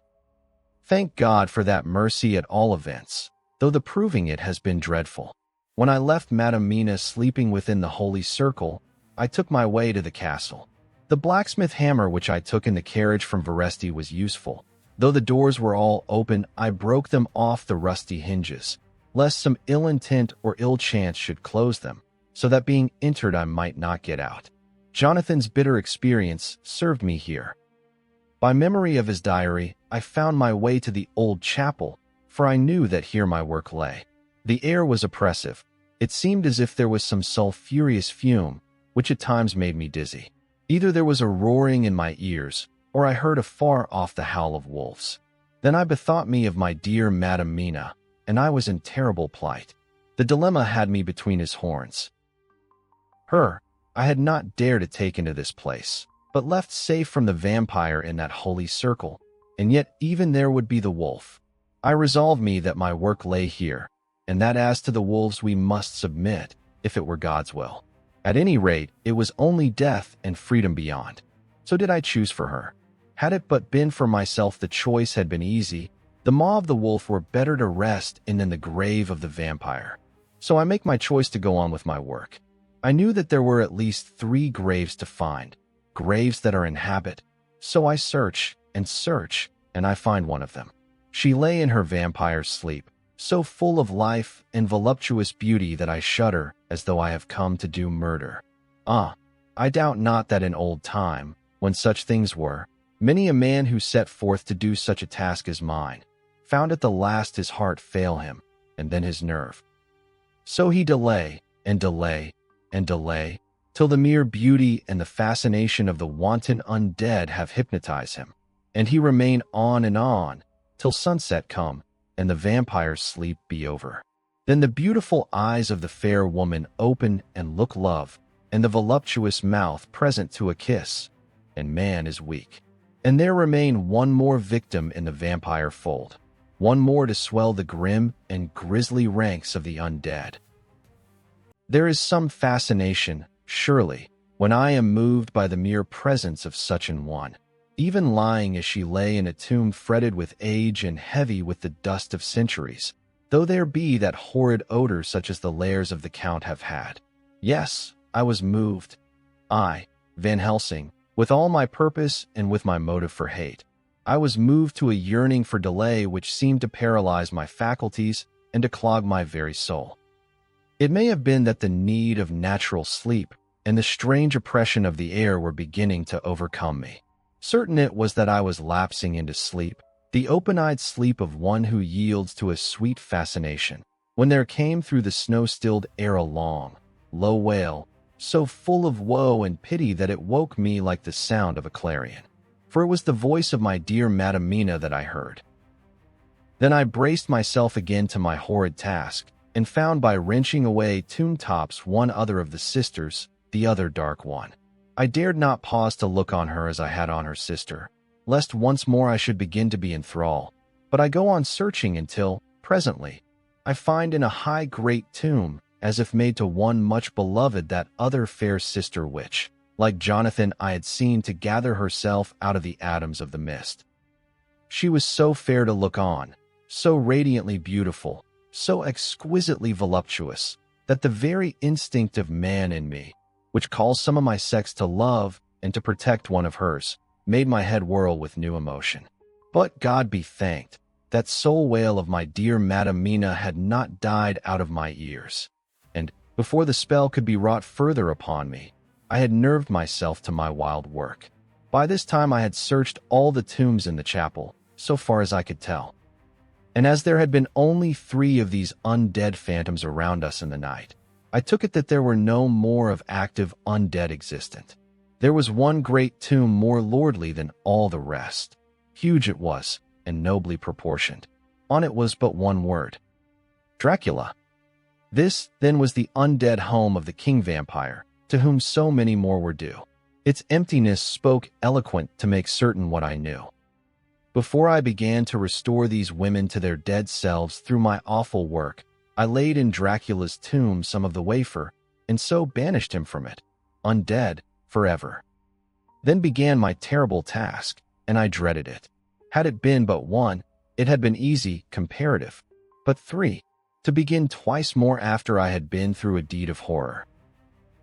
Thank God for that mercy at all events, though the proving it has been dreadful. When I left Madame Mina sleeping within the holy circle, I took my way to the castle. The blacksmith hammer which I took in the carriage from Veresti was useful. Though the doors were all open, I broke them off the rusty hinges, lest some ill intent or ill chance should close them, so that being entered I might not get out. Jonathan's bitter experience served me here. By memory of his diary, I found my way to the old chapel, for I knew that here my work lay. The air was oppressive. It seemed as if there was some sulphurous fume, which at times made me dizzy. Either there was a roaring in my ears, or I heard afar off the howl of wolves. Then I bethought me of my dear Madam Mina, and I was in terrible plight. The dilemma had me between his horns. Her I had not dared to take into this place, but left safe from the vampire in that holy circle, and yet even there would be the wolf. I resolved me that my work lay here, and that as to the wolves we must submit, if it were God's will. At any rate, it was only death and freedom beyond. So did I choose for her. Had it but been for myself, the choice had been easy. The maw of the wolf were better to rest in than the grave of the vampire. So I make my choice to go on with my work. I knew that there were at least 3 graves to find, graves that are in habit. So I search, and I find one of them. She lay in her vampire sleep, so full of life and voluptuous beauty that I shudder as though I have come to do murder. I doubt not that in old time, when such things were, many a man who set forth to do such a task as mine, found at the last his heart fail him, and then his nerve. So he delay, till the mere beauty and the fascination of the wanton undead have hypnotized him, and he remain on, till sunset come, and the vampire's sleep be over. Then the beautiful eyes of the fair woman open and look love, and the voluptuous mouth present to a kiss, and man is weak. And there remain one more victim in the vampire fold, one more to swell the grim and grisly ranks of the undead. There is some fascination, surely, when I am moved by the mere presence of such an one, even lying as she lay in a tomb fretted with age and heavy with the dust of centuries, though there be that horrid odor such as the lairs of the Count have had. Yes, I was moved. I, Van Helsing, with all my purpose and with my motive for hate. I was moved to a yearning for delay which seemed to paralyze my faculties and to clog my very soul. It may have been that the need of natural sleep and the strange oppression of the air were beginning to overcome me. Certain it was that I was lapsing into sleep, the open-eyed sleep of one who yields to a sweet fascination, when there came through the snow-stilled air a long, low wail, so full of woe and pity that it woke me like the sound of a clarion. For it was the voice of my dear Madam Mina that I heard. Then I braced myself again to my horrid task, and found by wrenching away tomb tops one other of the sisters, the other dark one. I dared not pause to look on her as I had on her sister, lest once more I should begin to be enthralled. But I go on searching until, presently, I find in a high great tomb, as if made to one much beloved, that other fair sister which, like Jonathan, I had seen to gather herself out of the atoms of the mist. She was so fair to look on, so radiantly beautiful, so exquisitely voluptuous, that the very instinct of man in me, which calls some of my sex to love and to protect one of hers, made my head whirl with new emotion. But God be thanked, that soul wail of my dear Madam Mina had not died out of my ears, and, before the spell could be wrought further upon me, I had nerved myself to my wild work. By this time I had searched all the tombs in the chapel, so far as I could tell. And as there had been only 3 of these undead phantoms around us in the night, I took it that there were no more of active undead existent. There was one great tomb more lordly than all the rest. Huge it was, and nobly proportioned. On it was but one word: Dracula. This, then, was the undead home of the king vampire, to whom so many more were due. Its emptiness spoke eloquent to make certain what I knew. Before I began to restore these women to their dead selves through my awful work, I laid in Dracula's tomb some of the wafer, and so banished him from it, undead, forever. Then began my terrible task, and I dreaded it. Had it been but 1, it had been easy, comparative. But 3, to begin twice more after I had been through a deed of horror.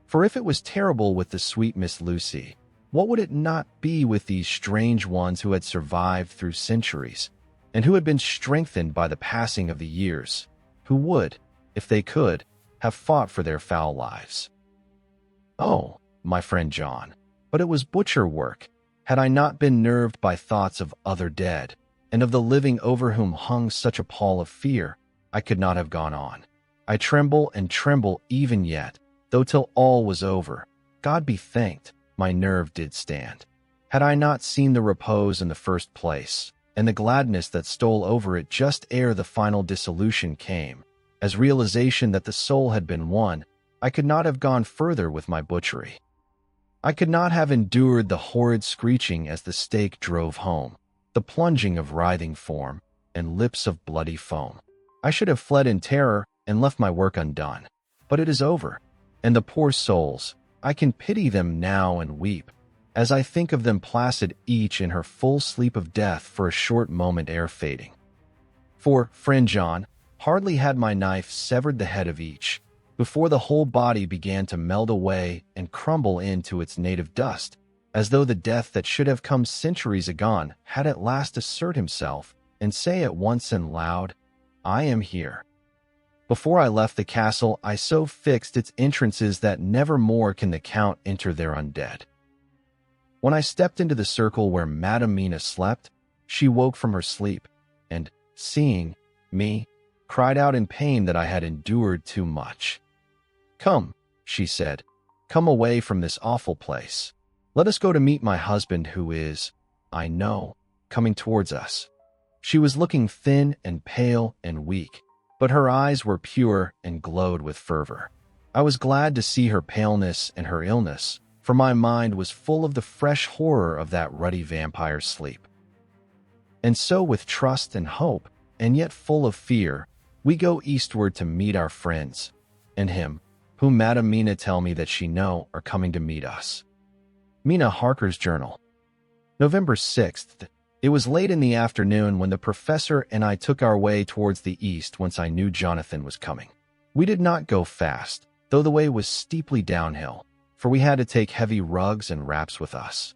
For if it was terrible with the sweet Miss Lucy, what would it not be with these strange ones who had survived through centuries, and who had been strengthened by the passing of the years, who would, if they could, have fought for their foul lives? Oh, my friend John, but it was butcher work, Had I not been nerved by thoughts of other dead, and of the living over whom hung such a pall of fear, I could not have gone on. I tremble and tremble even yet, though till all was over, God be thanked, my nerve did stand. Had I not seen the repose in the first place, and the gladness that stole over it just ere the final dissolution came, as realization that the soul had been won, I could not have gone further with my butchery. I could not have endured the horrid screeching as the stake drove home, the plunging of writhing form, and lips of bloody foam. I should have fled in terror and left my work undone. But it is over, and the poor souls, I can pity them now and weep, as I think of them placid each in her full sleep of death for a short moment ere fading. For, friend John, hardly had my knife severed the head of each, before the whole body began to melt away and crumble into its native dust, as though the death that should have come centuries agone had at last assert himself and say at once and loud, I am here. Before I left the castle, I so fixed its entrances that never more can the Count enter there undead. When I stepped into the circle where Madame Mina slept, she woke from her sleep, and, seeing me, cried out in pain that I had endured too much. Come, she said, come away from this awful place. Let us go to meet my husband who is, I know, coming towards us. She was looking thin and pale and weak, but her eyes were pure and glowed with fervor. I was glad to see her paleness and her illness, for my mind was full of the fresh horror of that ruddy vampire's sleep. And so with trust and hope, and yet full of fear, we go eastward to meet our friends, and him, whom Madame Mina tell me that she know are coming to meet us. Mina Harker's Journal. November 6th. It was late in the afternoon when the professor and I took our way towards the east whence I knew Jonathan was coming. We did not go fast, though the way was steeply downhill, for we had to take heavy rugs and wraps with us.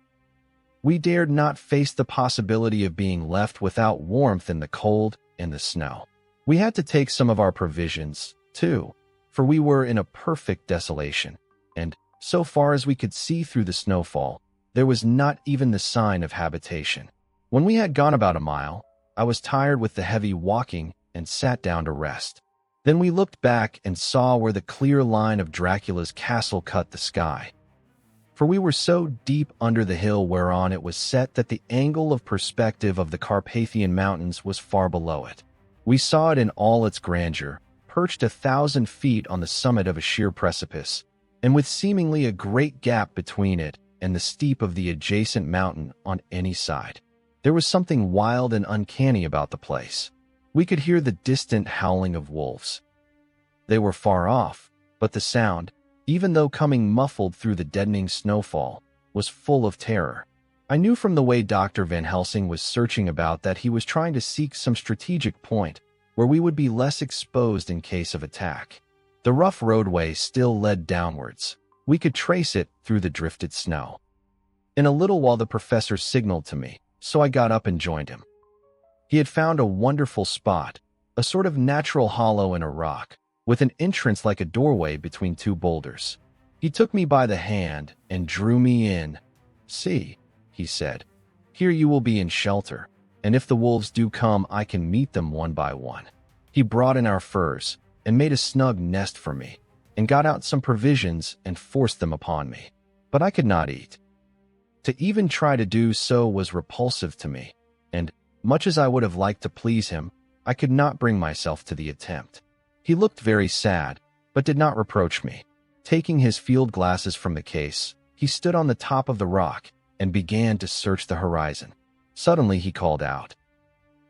We dared not face the possibility of being left without warmth in the cold and the snow. We had to take some of our provisions, too, for we were in a perfect desolation, and, so far as we could see through the snowfall, there was not even the sign of habitation. When we had gone about a mile, I was tired with the heavy walking and sat down to rest. Then we looked back and saw where the clear line of Dracula's castle cut the sky. For we were so deep under the hill whereon it was set that the angle of perspective of the Carpathian Mountains was far below it. We saw it in all its grandeur, perched 1,000 feet on the summit of a sheer precipice, and with seemingly a great gap between it and the steep of the adjacent mountain on any side. There was something wild and uncanny about the place. We could hear the distant howling of wolves. They were far off, but the sound, even though coming muffled through the deadening snowfall, was full of terror. I knew from the way Dr. Van Helsing was searching about that he was trying to seek some strategic point where we would be less exposed in case of attack. The rough roadway still led downwards. We could trace it through the drifted snow. In a little while the professor signaled to me, so I got up and joined him. He had found a wonderful spot, a sort of natural hollow in a rock, with an entrance like a doorway between two boulders. He took me by the hand and drew me in. See, he said, here you will be in shelter, and if the wolves do come, I can meet them one by one. He brought in our furs and made a snug nest for me, and got out some provisions and forced them upon me. But I could not eat. To even try to do so was repulsive to me, and, much as I would have liked to please him, I could not bring myself to the attempt. He looked very sad, but did not reproach me. Taking his field glasses from the case, he stood on the top of the rock and began to search the horizon. Suddenly he called out,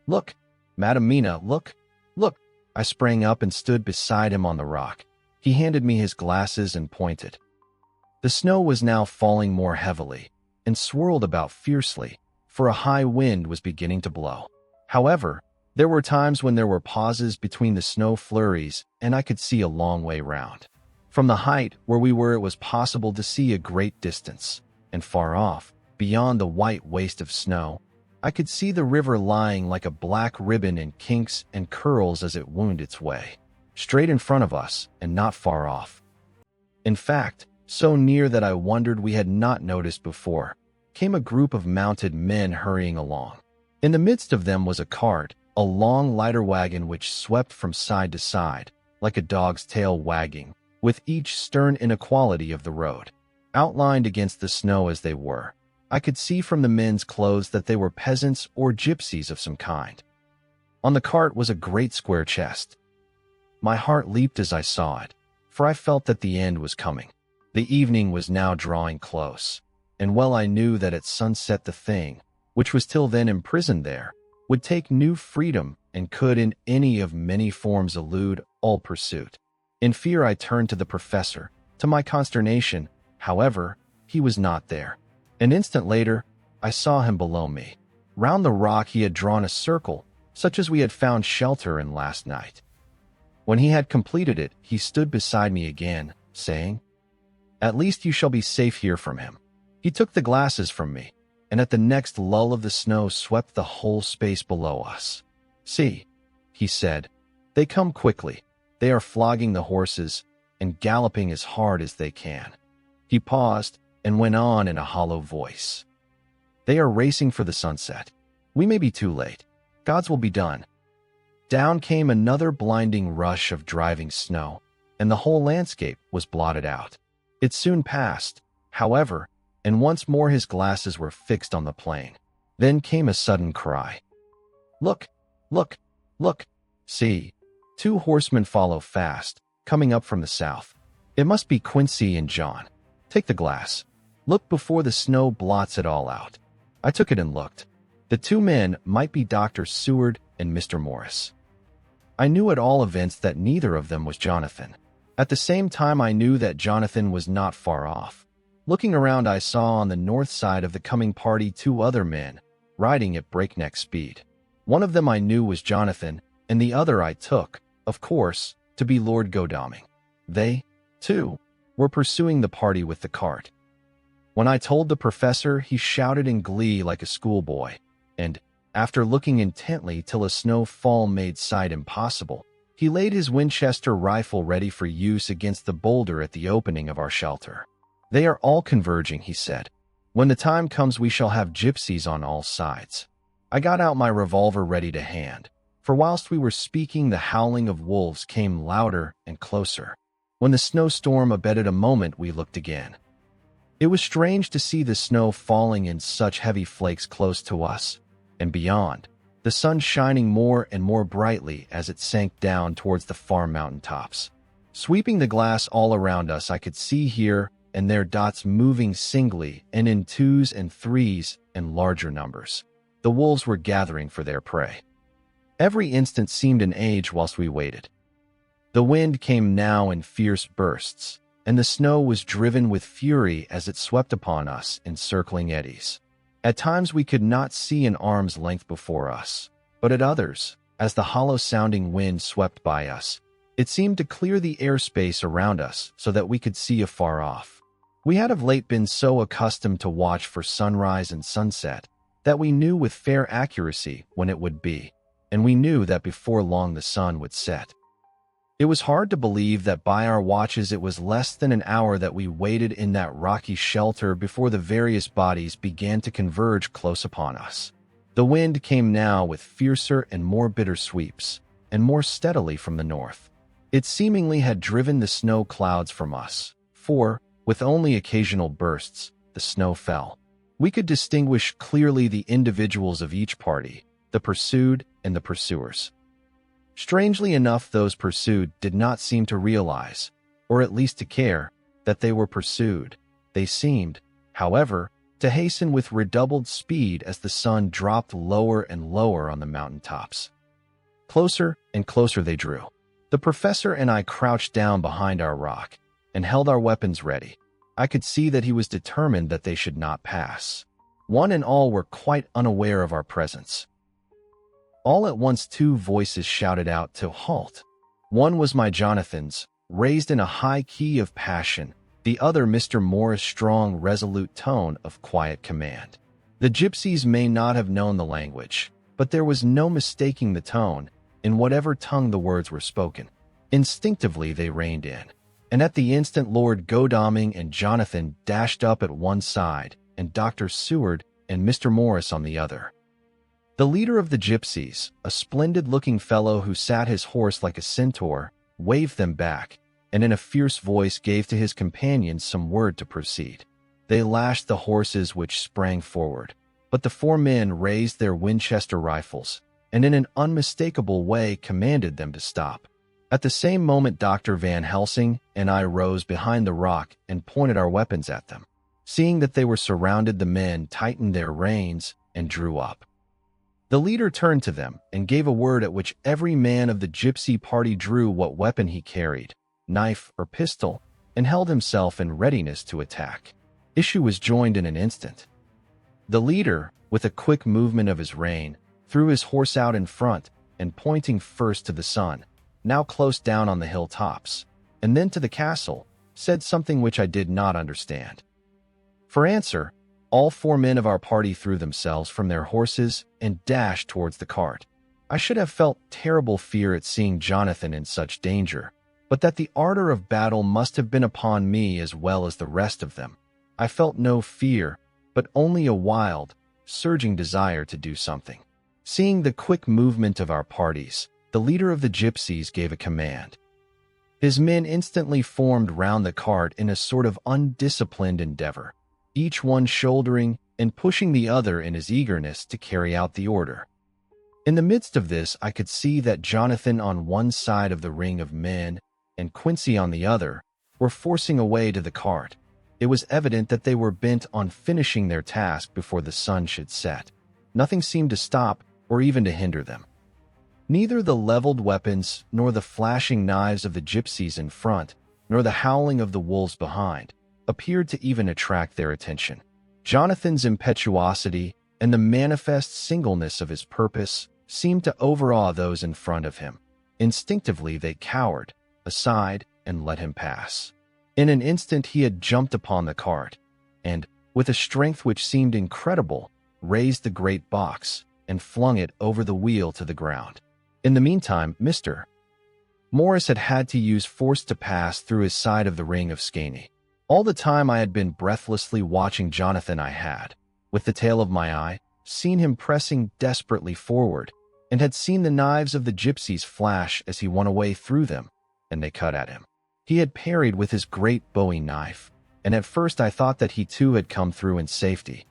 Look, Madame Mina, look, look! I sprang up and stood beside him on the rock. He handed me his glasses and pointed. The snow was now falling more heavily, and swirled about fiercely, for a high wind was beginning to blow. However, there were times when there were pauses between the snow flurries, and I could see a long way round. From the height where we were, it was possible to see a great distance, and far off, beyond the white waste of snow, I could see the river lying like a black ribbon in kinks and curls as it wound its way, straight in front of us and not far off. In fact, so near that I wondered we had not noticed before. came a group of mounted men hurrying along. In the midst of them was a cart, a long lighter wagon which swept from side to side, like a dog's tail wagging, with each stern inequality of the road. Outlined against the snow as they were, I could see from the men's clothes that they were peasants or gypsies of some kind. On the cart was a great square chest. My heart leaped as I saw it, for I felt that the end was coming. The evening was now drawing close, and well I knew that at sunset the thing, which was till then imprisoned there, would take new freedom and could in any of many forms elude all pursuit. In fear I turned to the professor. To my consternation, however, he was not there. An instant later, I saw him below me. Round the rock he had drawn a circle, such as we had found shelter in last night. When he had completed it, he stood beside me again, saying, "At least you shall be safe here from him." He took the glasses from me, and at the next lull of the snow swept the whole space below us. "See," he said, "they come quickly. They are flogging the horses and galloping as hard as they can." He paused and went on in a hollow voice. "They are racing for the sunset. We may be too late. God's will be done." Down came another blinding rush of driving snow, and the whole landscape was blotted out. It soon passed, however, and once more his glasses were fixed on the plain. Then came a sudden cry. "Look! Look! Look! See! Two horsemen follow fast, coming up from the south. It must be Quincy and John. Take the glass. Look before the snow blots it all out." I took it and looked. The two men might be Dr. Seward and Mr. Morris. I knew at all events that neither of them was Jonathan. At the same time I knew that Jonathan was not far off. Looking around I saw on the north side of the coming party two other men, riding at breakneck speed. One of them I knew was Jonathan, and the other I took, of course, to be Lord Godalming. They, too, were pursuing the party with the cart. When I told the professor, he shouted in glee like a schoolboy, and, after looking intently till a snowfall made sight impossible, he laid his Winchester rifle ready for use against the boulder at the opening of our shelter. "They are all converging," he said. "When the time comes we shall have gypsies on all sides." I got out my revolver ready to hand, for whilst we were speaking the howling of wolves came louder and closer. When the snowstorm abated a moment we looked again. It was strange to see the snow falling in such heavy flakes close to us, and beyond, the sun shining more and more brightly as it sank down towards the far mountain tops. Sweeping the glass all around us, I could see here and there dots moving singly and in twos and threes and larger numbers. The wolves were gathering for their prey. Every instant seemed an age whilst we waited. The wind came now in fierce bursts, and the snow was driven with fury as it swept upon us in circling eddies. At times we could not see an arm's length before us, but at others, as the hollow-sounding wind swept by us, it seemed to clear the airspace around us so that we could see afar off. We had of late been so accustomed to watch for sunrise and sunset that we knew with fair accuracy when it would be, and we knew that before long the sun would set. It was hard to believe that by our watches it was less than an hour that we waited in that rocky shelter before the various bodies began to converge close upon us. The wind came now with fiercer and more bitter sweeps, and more steadily from the north. It seemingly had driven the snow clouds from us, for, with only occasional bursts, the snow fell. We could distinguish clearly the individuals of each party, the pursued and the pursuers. Strangely enough, those pursued did not seem to realize, or at least to care, that they were pursued. They seemed, however, to hasten with redoubled speed as the sun dropped lower and lower on the mountain tops. Closer and closer they drew. The professor and I crouched down behind our rock and held our weapons ready. I could see that he was determined that they should not pass. One and all were quite unaware of our presence. All at once two voices shouted out to halt. One was my Jonathan's, raised in a high key of passion, the other Mr. Morris' strong, resolute tone of quiet command. The gypsies may not have known the language, but there was no mistaking the tone, in whatever tongue the words were spoken. Instinctively they reined in, and at the instant Lord Godalming and Jonathan dashed up at one side, and Dr. Seward and Mr. Morris on the other. The leader of the gypsies, a splendid-looking fellow who sat his horse like a centaur, waved them back, and in a fierce voice gave to his companions some word to proceed. They lashed the horses, which sprang forward, but the four men raised their Winchester rifles, and in an unmistakable way commanded them to stop. At the same moment Dr. Van Helsing and I rose behind the rock and pointed our weapons at them. Seeing that they were surrounded, the men tightened their reins and drew up. The leader turned to them and gave a word at which every man of the gypsy party drew what weapon he carried, knife or pistol, and held himself in readiness to attack. Issue was joined in an instant. The leader, with a quick movement of his rein, threw his horse out in front and pointing first to the sun, now close down on the hilltops, and then to the castle, said something which I did not understand. For answer, all four men of our party threw themselves from their horses and dashed towards the cart. I should have felt terrible fear at seeing Jonathan in such danger, but that the ardor of battle must have been upon me as well as the rest of them. I felt no fear, but only a wild, surging desire to do something. Seeing the quick movement of our parties, the leader of the gypsies gave a command. His men instantly formed round the cart in a sort of undisciplined endeavor, each one shouldering and pushing the other in his eagerness to carry out the order. In the midst of this, I could see that Jonathan on one side of the ring of men and Quincy on the other were forcing a way to the cart. It was evident that they were bent on finishing their task before the sun should set. Nothing seemed to stop or even to hinder them. Neither the leveled weapons, nor the flashing knives of the gypsies in front, nor the howling of the wolves behind, appeared to even attract their attention. Jonathan's impetuosity and the manifest singleness of his purpose seemed to overawe those in front of him. Instinctively they cowered aside and let him pass. In an instant he had jumped upon the cart, and, with a strength which seemed incredible, raised the great box and flung it over the wheel to the ground. In the meantime, Mr. Morris had to use force to pass through his side of the ring of Skaney. All the time I had been breathlessly watching Jonathan. I had, with the tail of my eye, seen him pressing desperately forward, and had seen the knives of the gypsies flash as he won a way through them, and they cut at him. He had parried with his great Bowie knife, and at first I thought that he too had come through in safety.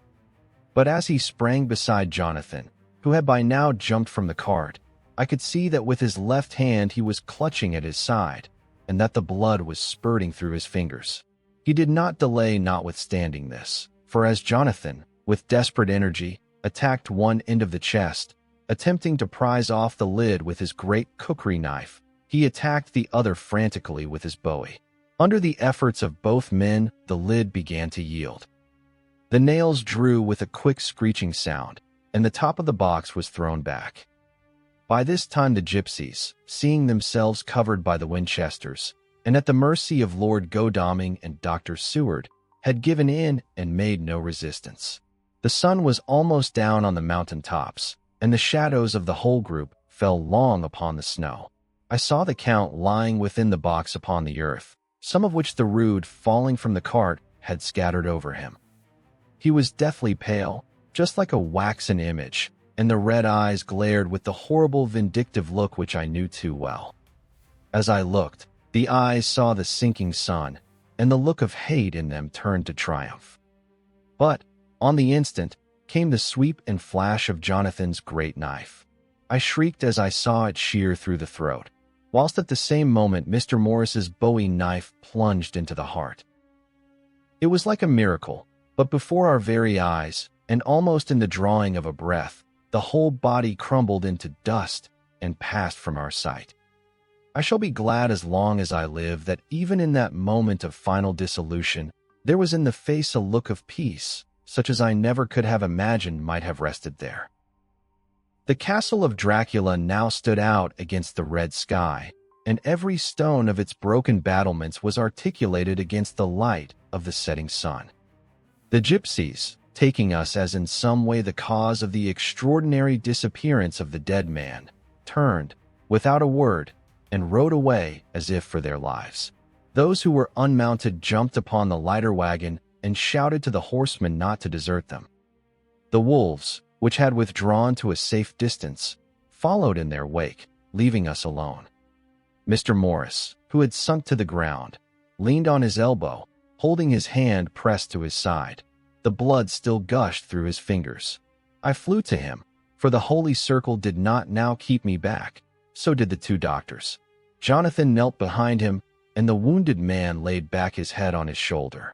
But as he sprang beside Jonathan, who had by now jumped from the cart, I could see that with his left hand he was clutching at his side, and that the blood was spurting through his fingers. He did not delay notwithstanding this, for as Jonathan, with desperate energy, attacked one end of the chest, attempting to prise off the lid with his great cookery knife, he attacked the other frantically with his Bowie. Under the efforts of both men, the lid began to yield. The nails drew with a quick screeching sound, and the top of the box was thrown back. By this time the gypsies, seeing themselves covered by the Winchesters, and at the mercy of Lord Godalming and Dr. Seward, had given in and made no resistance. The sun was almost down on the mountain tops, and the shadows of the whole group fell long upon the snow. I saw the Count lying within the box upon the earth, some of which the rood falling from the cart had scattered over him. He was deathly pale, just like a waxen image, and the red eyes glared with the horrible vindictive look which I knew too well. As I looked, the eyes saw the sinking sun, and the look of hate in them turned to triumph. But, on the instant, came the sweep and flash of Jonathan's great knife. I shrieked as I saw it shear through the throat, whilst at the same moment Mr. Morris's Bowie knife plunged into the heart. It was like a miracle, but before our very eyes, and almost in the drawing of a breath, the whole body crumbled into dust and passed from our sight. I shall be glad as long as I live that even in that moment of final dissolution, there was in the face a look of peace, such as I never could have imagined might have rested there. The castle of Dracula now stood out against the red sky, and every stone of its broken battlements was articulated against the light of the setting sun. The gypsies, taking us as in some way the cause of the extraordinary disappearance of the dead man, turned, without a word, and rode away as if for their lives. Those who were unmounted jumped upon the lighter wagon and shouted to the horsemen not to desert them. The wolves, which had withdrawn to a safe distance, followed in their wake, leaving us alone. Mr. Morris, who had sunk to the ground, leaned on his elbow, holding his hand pressed to his side. The blood still gushed through his fingers. I flew to him, for the holy circle did not now keep me back. So did the two doctors. Jonathan knelt behind him, and the wounded man laid back his head on his shoulder.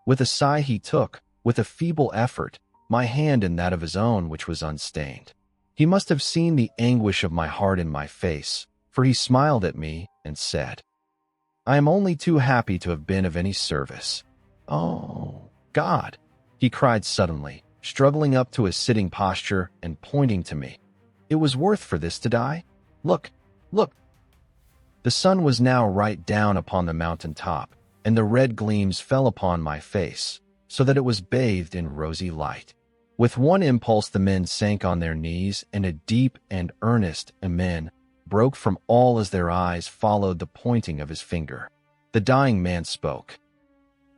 With a sigh he took, with a feeble effort, my hand in that of his own which was unstained. He must have seen the anguish of my heart in my face, for he smiled at me and said, "I am only too happy to have been of any service." "Oh, God!" he cried suddenly, struggling up to a sitting posture and pointing to me. "It was worth for this to die? Look, look!" The sun was now right down upon the mountain top, and the red gleams fell upon my face, so that it was bathed in rosy light. With one impulse the men sank on their knees, and a deep and earnest amen broke from all as their eyes followed the pointing of his finger. The dying man spoke.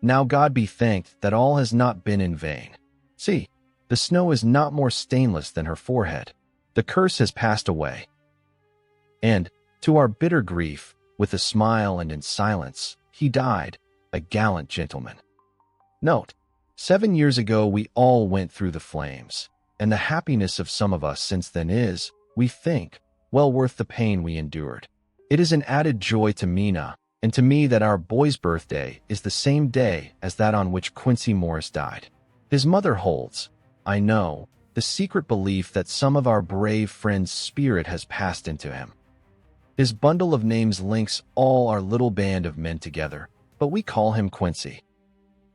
"Now God be thanked that all has not been in vain. See, the snow is not more stainless than her forehead. The curse has passed away." And, to our bitter grief, with a smile and in silence, he died, a gallant gentleman. Note: 7 years ago we all went through the flames, and the happiness of some of us since then is, we think, well worth the pain we endured. It is an added joy to Mina and to me that our boy's birthday is the same day as that on which Quincy Morris died. His mother holds, I know, the secret belief that some of our brave friend's spirit has passed into him. His bundle of names links all our little band of men together, but we call him Quincy.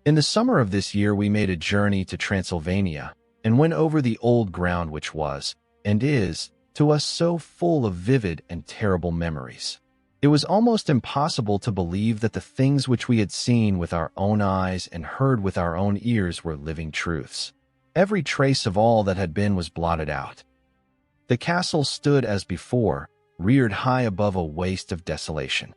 In the summer of this year we made a journey to Transylvania and went over the old ground which was, and is, to us so full of vivid and terrible memories. It was almost impossible to believe that the things which we had seen with our own eyes and heard with our own ears were living truths. Every trace of all that had been was blotted out. The castle stood as before, reared high above a waste of desolation.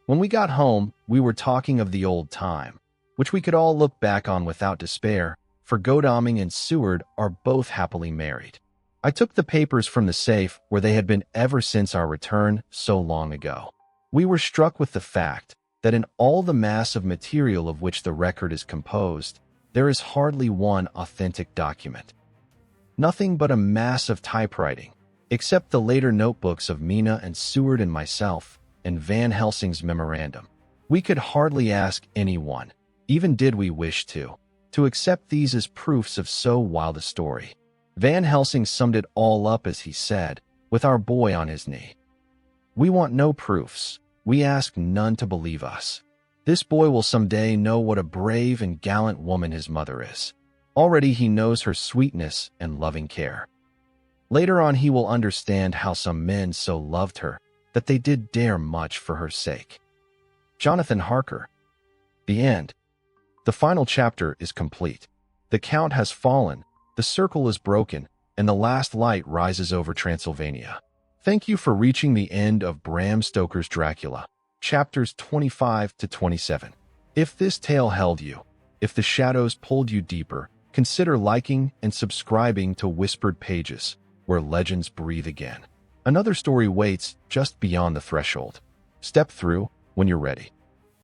When we got home, we were talking of the old time, which we could all look back on without despair, for Godalming and Seward are both happily married. I took the papers from the safe where they had been ever since our return so long ago. We were struck with the fact that in all the mass of material of which the record is composed, there is hardly one authentic document. Nothing but a mass of typewriting, except the later notebooks of Mina and Seward and myself, and Van Helsing's memorandum. We could hardly ask anyone, even did we wish to accept these as proofs of so wild a story. Van Helsing summed it all up as he said, with our boy on his knee. We want no proofs. We ask none to believe us. This boy will someday know what a brave and gallant woman his mother is. Already he knows her sweetness and loving care. Later on he will understand how some men so loved her that they did dare much for her sake. Jonathan Harker. The end. The final chapter is complete. The count has fallen, the circle is broken, and the last light rises over Transylvania. Thank you for reaching the end of Bram Stoker's Dracula, chapters 25 to 27. If this tale held you, if the shadows pulled you deeper, consider liking and subscribing to Whispered Pages, where legends breathe again. Another story waits just beyond the threshold. Step through when you're ready.